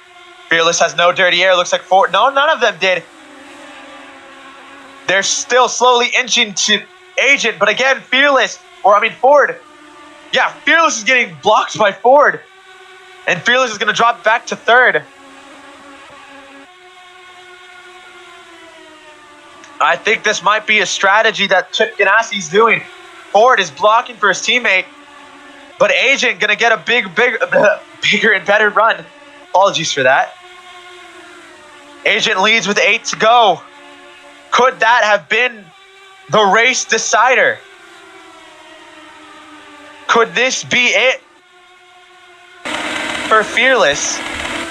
Fearless has no dirty air. Looks like Ford. No, none of them did. They're still slowly inching to Agent, but again, Ford. Yeah, Fearless is getting blocked by Ford. And Fearless is going to drop back to 3rd. I think this might be a strategy that Chip Ganassi's doing. Ford is blocking for his teammate, but Agent going to get a bigger and better run. Apologies for that. Agent leads with 8 to go. Could that have been the race decider? Could this be it for Fearless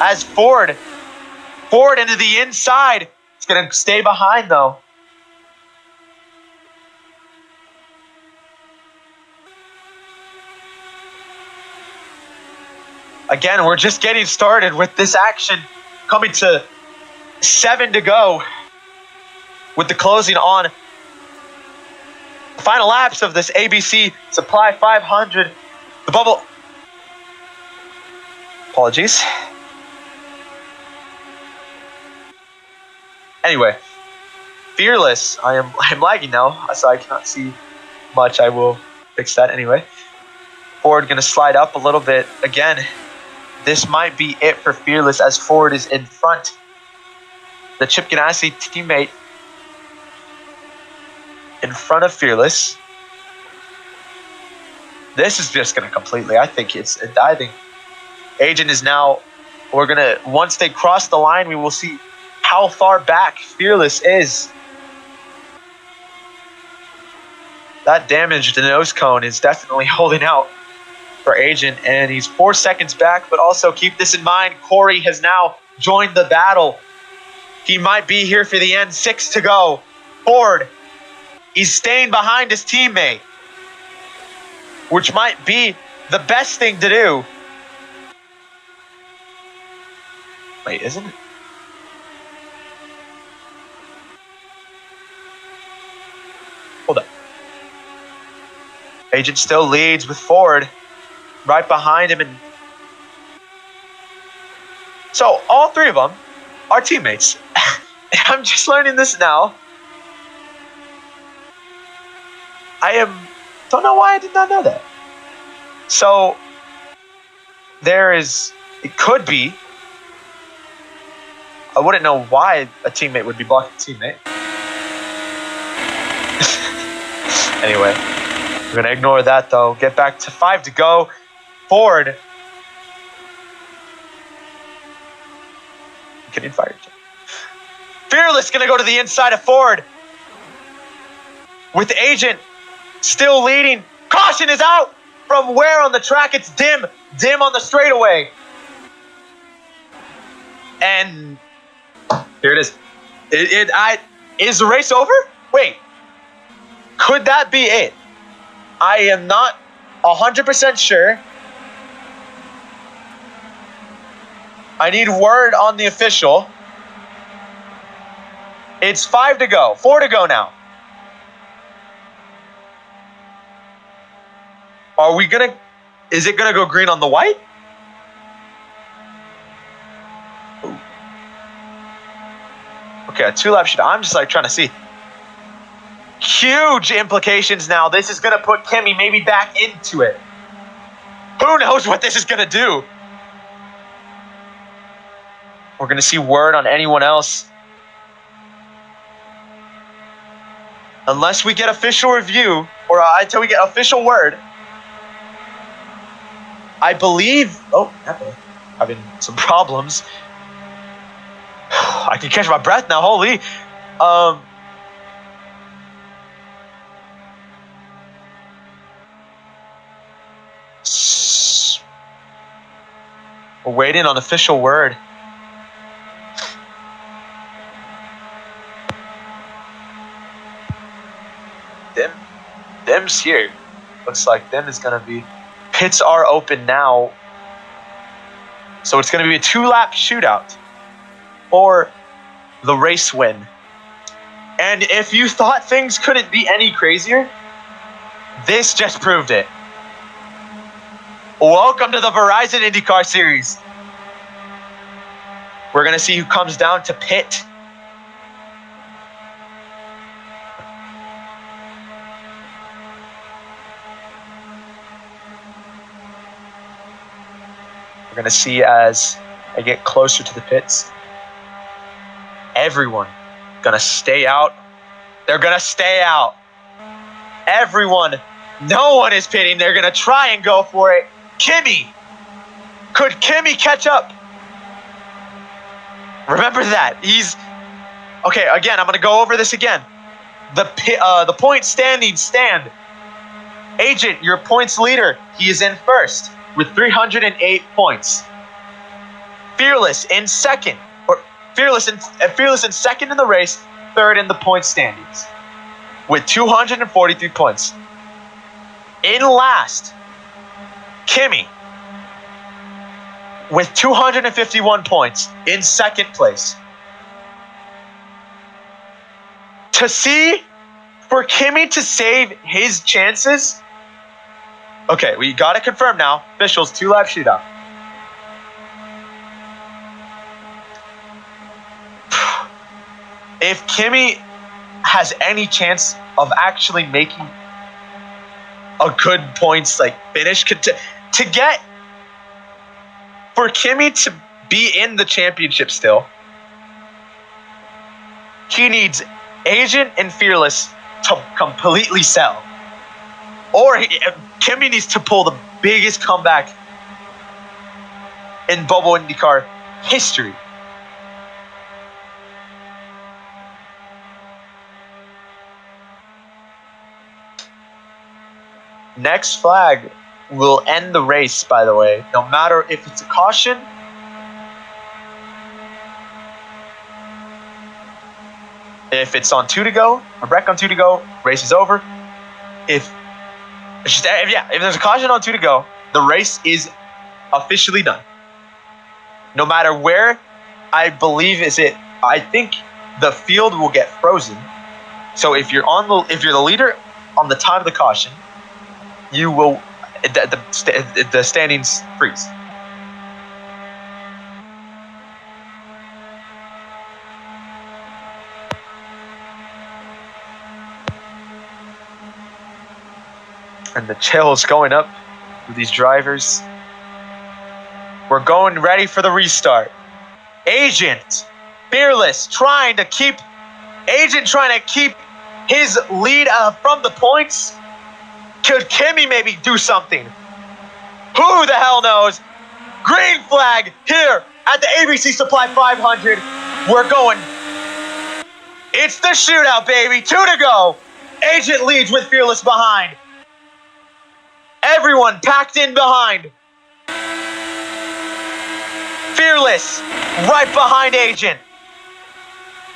as Ford into the inside? It's going to stay behind though. Again, we're just getting started with this action, coming to 7 to go with the closing on final laps of this ABC Supply 500. The bubble. Apologies. Anyway, Fearless. I'm lagging now, so I cannot see much. I will fix that anyway. Ford going to slide up a little bit again. This might be it for Fearless as Ford is in front. The Chip Ganassi teammate in front of Fearless. This is just going to completely, I think Agent is now, once they cross the line, we will see how far back Fearless is. That damaged nose cone is definitely holding out for Agent, and he's 4 seconds back, but also keep this in mind, Corey has now joined the battle. He might be here for the end. 6 to go. Ford, he's staying behind his teammate, which might be the best thing to do. Wait, isn't it? Hold up. Agent still leads with Ford right behind him. And so all 3 of them are teammates. I'm just learning this now. Don't know why I did not know that. So it could be, I wouldn't know why a teammate would be blocking a teammate. Anyway, we're going to ignore that though. Get back to 5 to go. Ford. Getting fired. Fearless going to go to the inside of Ford. With Agent still leading. Caution is out. From where on the track? It's dim. Dim on the straightaway. And here it is. Is the race over? Wait. Could that be it? I am not 100% sure. I need word on the official. It's 5 to go. 4 to go now. Is it gonna go green on the white? Ooh. Okay, a 2-lap shootout. I'm just trying to see. Huge implications now. This is gonna put Kimmy maybe back into it. Who knows what this is gonna do? We're gonna see word on anyone else. Unless we get official review, or until we get official word. I believe... Oh, having some problems. I can catch my breath now. Holy. We're waiting on official word. Dim's here. Looks like Dim is going to be. Pits are open now. So it's going to be a 2-lap shootout for the race win. And if you thought things couldn't be any crazier, this just proved it. Welcome to the Verizon INDYCAR Series. We're going to see who comes down to pit. We're going to see as I get closer to the pits. Everyone going to stay out. They're going to stay out. Everyone. No one is pitting. They're going to try and go for it. Kimmy. Could Kimmy catch up? Remember that. He's... Okay, again, I'm going to go over this again. The point standings stand. Agent, your points leader. He is in first with 308 points. Fearless in second. Fearless in second in the race, third in the point standings with 243 points. In last, Kimmy with 251 points in second place. To see for Kimmy to save his chances. Okay, we got to confirm now. Officials, 2-lap shootout. If Kimmy has any chance of actually making a good points finish, to get for Kimmy to be in the championship still, he needs Agent and Fearless to completely sell, or Kimmy needs to pull the biggest comeback in Bubble IndyCar history. Next flag will end the race, by the way, no matter if it's a caution. If it's on 2 to go, a wreck on 2 to go, race is over. If there's a caution on 2 to go, the race is officially done. No matter where, I think the field will get frozen. So if you're the leader on the time of the caution, you will the standings freeze. And the chill is going up with these drivers. We're going ready for the restart. Agent, Fearless, trying to keep his lead from the points. Could Kimmy maybe do something? Who the hell knows? Green flag here at the ABC Supply 500. We're going. It's the shootout, baby. 2 to go. Agent leads with Fearless behind. Everyone packed in behind. Fearless right behind Agent.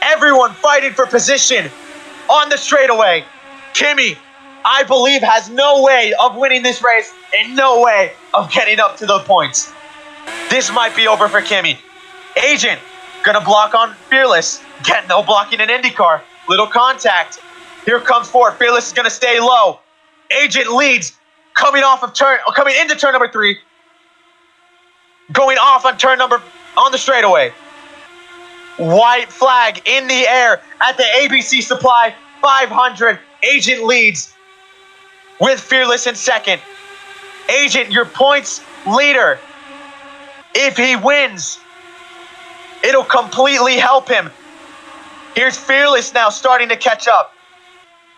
Everyone fighting for position on the straightaway. Kimmy, I believe, has no way of winning this race and no way of getting up to the points. This might be over for Kimmy. Agent gonna block on Fearless. Get no blocking in IndyCar. Little contact. Here comes Ford. Fearless is gonna stay low. Agent leads. Coming into turn number 3. Going off on the straightaway. White flag in the air at the ABC Supply 500. Agent leads with Fearless in second. Agent, your points leader. If he wins, it'll completely help him. Here's Fearless now starting to catch up.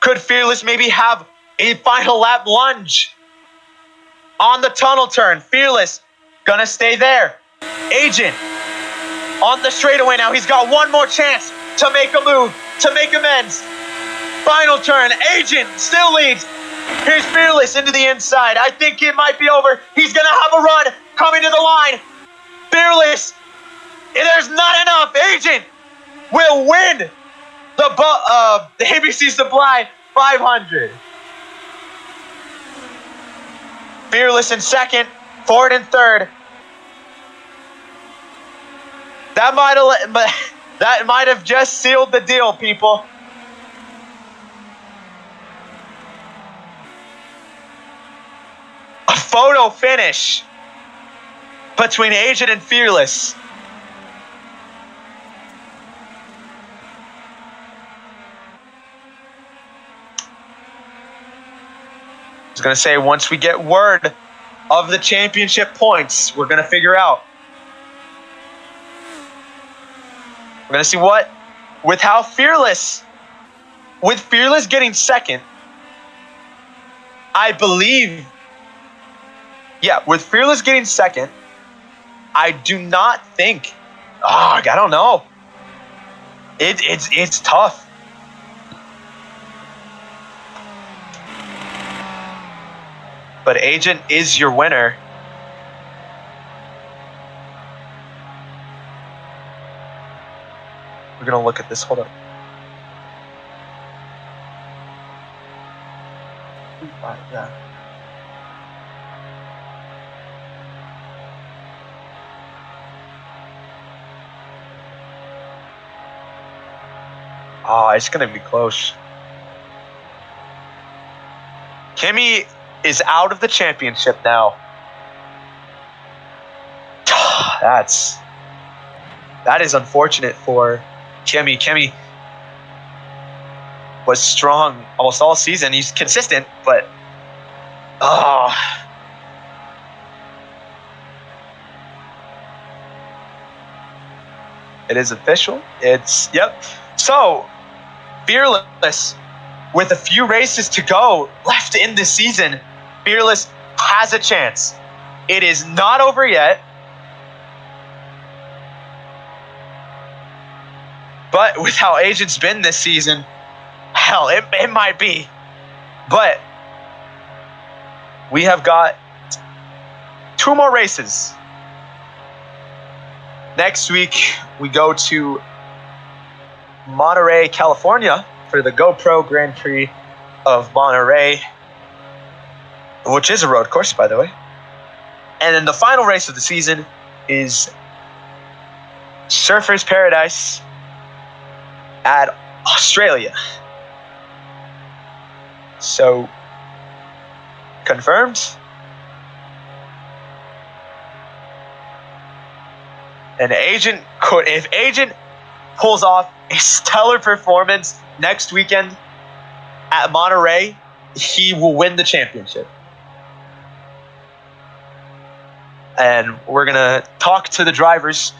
Could Fearless maybe have a final lap lunge? On the tunnel turn, Fearless gonna stay there. Agent on the straightaway now. He's got one more chance to make a move, to make amends. Final turn, Agent still leads. Here's Fearless into the inside. I think it might be over. He's gonna have a run coming to the line. Fearless, there's not enough. Agent will win the ABC Supply 500. Fearless in second, Ford in third. That might have just sealed the deal, people. A photo finish between Agent and Fearless. I was going to say, once we get word of the championship points, we're going to figure out. We're going to see what, with Fearless getting second, I believe, with Fearless getting second, I do not think, I don't know. It's tough. But Agent is your winner. We're going to look at this. Hold up. Yeah. Oh, it's going to be close. Kimmy is out of the championship now. That is unfortunate for Kimmy. Kimmy was strong almost all season. He's consistent, but it is official. So Fearless, with a few races to go left in this season, Fearless has a chance. It is not over yet. But with how Agent's been this season, hell, it might be. But we have got 2 more races. Next week, we go to Monterey, California for the GoPro Grand Prix of Monterey, which is a road course, by the way. And then the final race of the season is Surfers Paradise at Australia. So, confirmed. And if Agent pulls off a stellar performance next weekend at Monterey, he will win the championship. And we're going to talk to the drivers.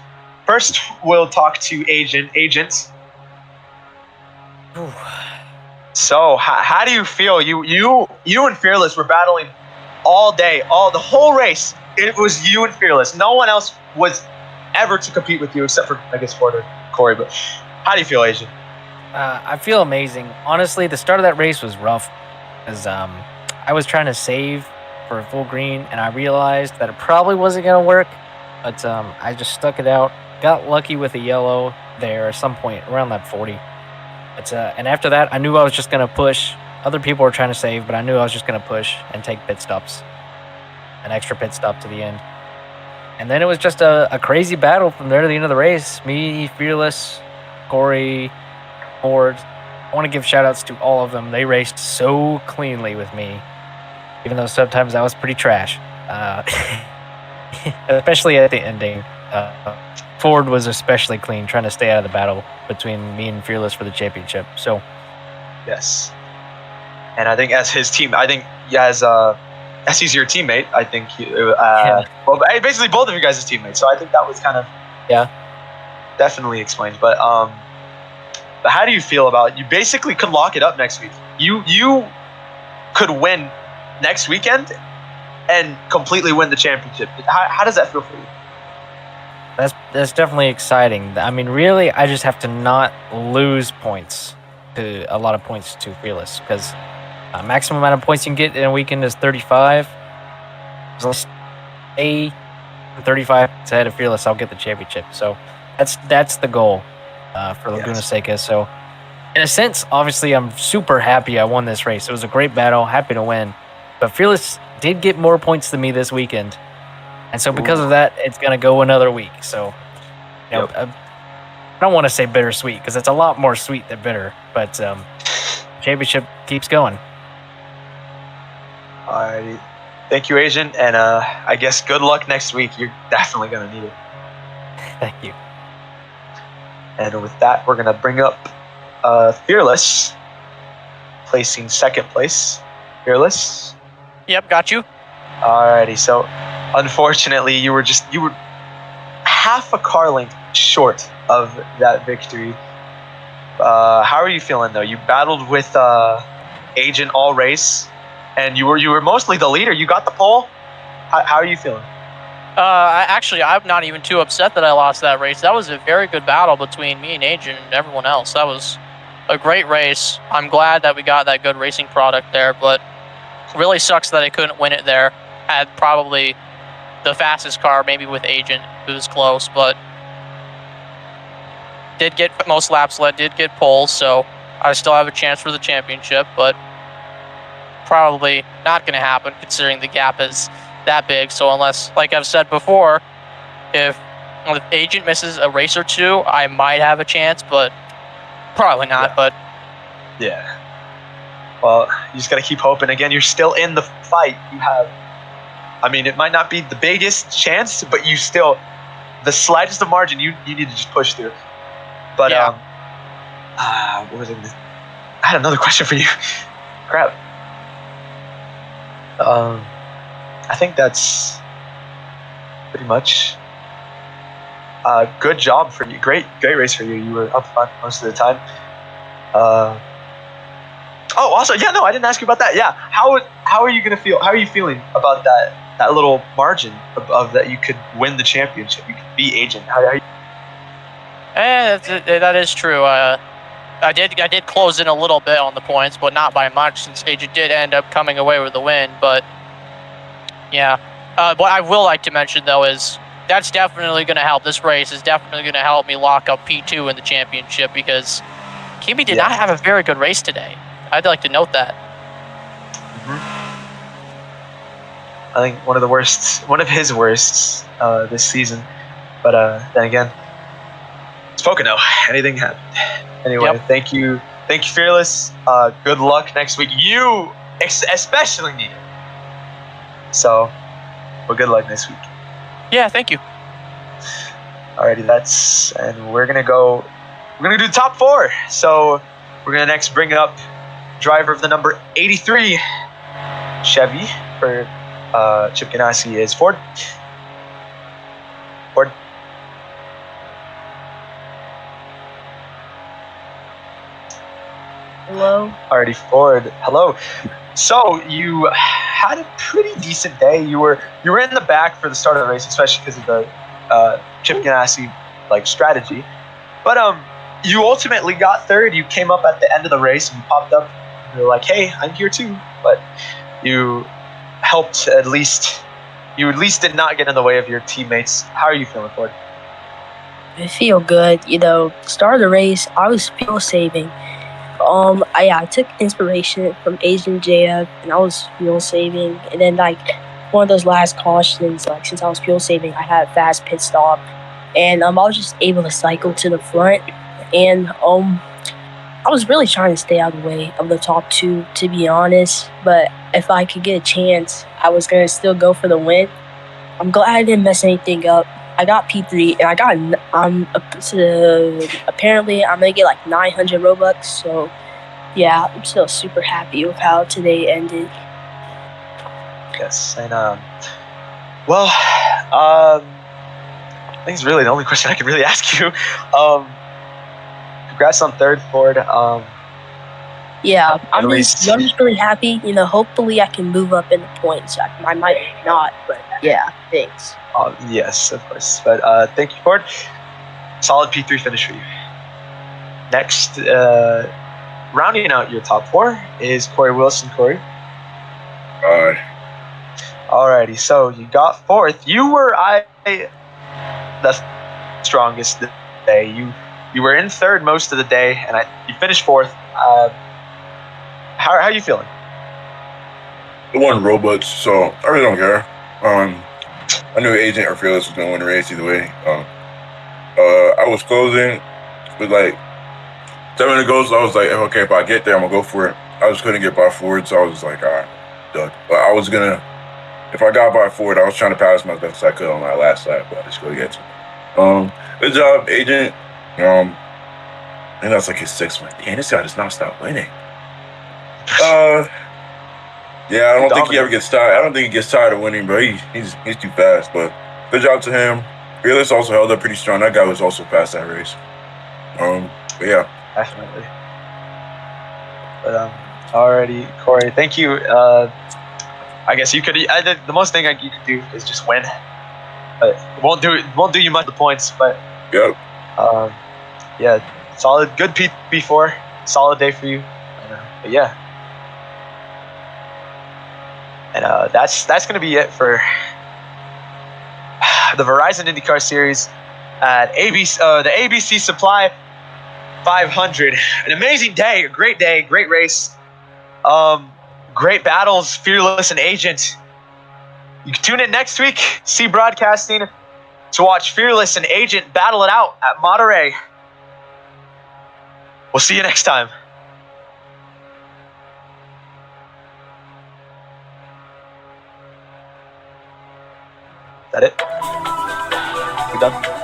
First, we'll talk to Agent. So, how do you feel? You and Fearless were battling all day, the whole race. It was you and Fearless. No one else was ever to compete with you except for, I guess, Ford or Corey. But how do you feel, Agent? I feel amazing. Honestly, the start of that race was rough because I was trying to save for a full green, and I realized that it probably wasn't going to work. But I just stuck it out. Got lucky with a yellow there at some point around that 40. And after that, I knew I was just going to push. Other people were trying to save, but I knew I was just going to push and take pit stops. An extra pit stop to the end. And then it was just a crazy battle from there to the end of the race. Me, Fearless, Corey, Ford. I want to give shout-outs to all of them. They raced so cleanly with me, even though sometimes I was pretty trash. Especially at the ending. Ford was especially clean, trying to stay out of the battle between me and Fearless for the championship. So, yes. And I think as he's your teammate, I think well, basically both of you guys' teammates. So I think that was kind of definitely explains. But how do you feel about you basically could lock it up next week? You could win next weekend and completely win the championship. How does that feel for you? That's definitely exciting. I mean, really, I just have to not lose points a lot of points to Fearless because maximum amount of points you can get in a weekend is 35. As long as I stay 35 ahead of Fearless, I'll get the championship. So that's the goal for Laguna Seca. So in a sense, obviously, I'm super happy I won this race. It was a great battle, happy to win. But Fearless did get more points than me this weekend. And so because of that, it's going to go another week. So, you know, I don't want to say bittersweet because it's a lot more sweet than bitter, but championship keeps going. Alrighty. Thank you, Asian. And I guess good luck next week. You're definitely going to need it. Thank you. And with that, we're going to bring up Fearless, placing second place. Fearless. Yep, got you. Alrighty, so unfortunately, you were half a car length short of that victory. How are you feeling though? You battled with Agent all race, and you were mostly the leader. You got the pole. How are you feeling? I'm not even too upset that I lost that race. That was a very good battle between me and Agent and everyone else. That was a great race. I'm glad that we got that good racing product there, but really sucks that I couldn't win it there. Had probably the fastest car, maybe with Agent, who was close, but did get most laps led, did get poles, so I still have a chance for the championship, but probably not going to happen considering the gap is that big. So unless, like I've said before, if Agent misses a race or two, I might have a chance, but probably not. Yeah. But yeah. Well, you just got to keep hoping. Again, you're still in the fight. You have, I mean, it might not be the biggest chance, but you still, the slightest of margin, you need to just push through. But, yeah. What was it? I had another question for you. Crap. I think that's pretty much good job for you. Great race for you. You were up front most of the time. Also, yeah, no, I didn't ask you about that. Yeah, how are you gonna feel? How are you feeling about that little margin of that you could win the championship? You could be Agent. How are you? That is true. I did close in a little bit on the points, but not by much, since Agent did end up coming away with the win. But yeah, what I will like to mention though is that's definitely going to help. This race is definitely going to help me lock up P2 in the championship because Kimi did not have a very good race today. I'd like to note that. I think one of his worsts this season. But then again, it's Pocono. Anything happened. Anyway, Thank you, Fearless. Good luck next week. You especially need it. So, well, good luck next week. Yeah, thank you. Alrighty, and we're gonna do top 4. So we're gonna next bring up driver of the number 83 Chevy for Chip Ganassi is Ford. Hello. Alrighty, Ford. Hello. So you had a pretty decent day. You were in the back for the start of the race, especially because of the Chip Ganassi strategy. But you ultimately got third. You came up at the end of the race and you popped up. And you were like, "Hey, I'm here too." But you helped at least. You at least did not get in the way of your teammates. How are you feeling, Ford? I feel good. Start of the race, I was fuel saving. I took inspiration from Asian JF, and I was fuel saving. And then one of those last cautions, since I was fuel saving, I had a fast pit stop, and I was just able to cycle to the front. And I was really trying to stay out of the way of the top 2, to be honest. But if I could get a chance, I was gonna still go for the win. I'm glad I didn't mess anything up. I got P3, and apparently I'm gonna get 900 Robux. So yeah, I'm still super happy with how today ended. Yes, and I think it's really the only question I can really ask you. Congrats on third, Ford. Yeah, I'm just really happy. Hopefully I can move up in the points. I might not, but yeah, thanks. Yes, of course. But thank you, Ford. Solid P3 finish for you. Next, rounding out your top 4 is Corey Wilson. Corey. Alrighty, so you got 4th. You were the strongest today. You were in 3rd most of the day, and you finished 4th. How are you feeling? It wasn't robots, so I really don't care. I knew Agent or Fearless was gonna win the race either way. I was closing with like 7 minutes to go, so I was like, okay, if I get there, I'm gonna go for it. I just couldn't get by Ford, so I was like, all right, done. But I was gonna, if I got by Ford, I was trying to pass him as best as I could on my last lap, but I just couldn't get to him. Good job, Agent. I think that's like his 6th win. Damn, this guy does not stop winning. Yeah, I don't think he ever gets tired. I don't think he gets tired of winning, but he's too fast. But good job to him. Fearless also held up pretty strong. That guy was also fast that race. But yeah. Definitely. But alrighty, Corey. Thank you. I guess you could. The most thing you could do is just win. But it won't do you much the points. But Yep. Yeah, solid, good P4. Solid day for you. But yeah. And that's going to be it for the Verizon IndyCar Series at the ABC Supply 500. An amazing day, a great day, great race. Great battles, Fearless and Agent. You can tune in next week, see broadcasting, to watch Fearless and Agent battle it out at Monterey. We'll see you next time. Is that it? We done?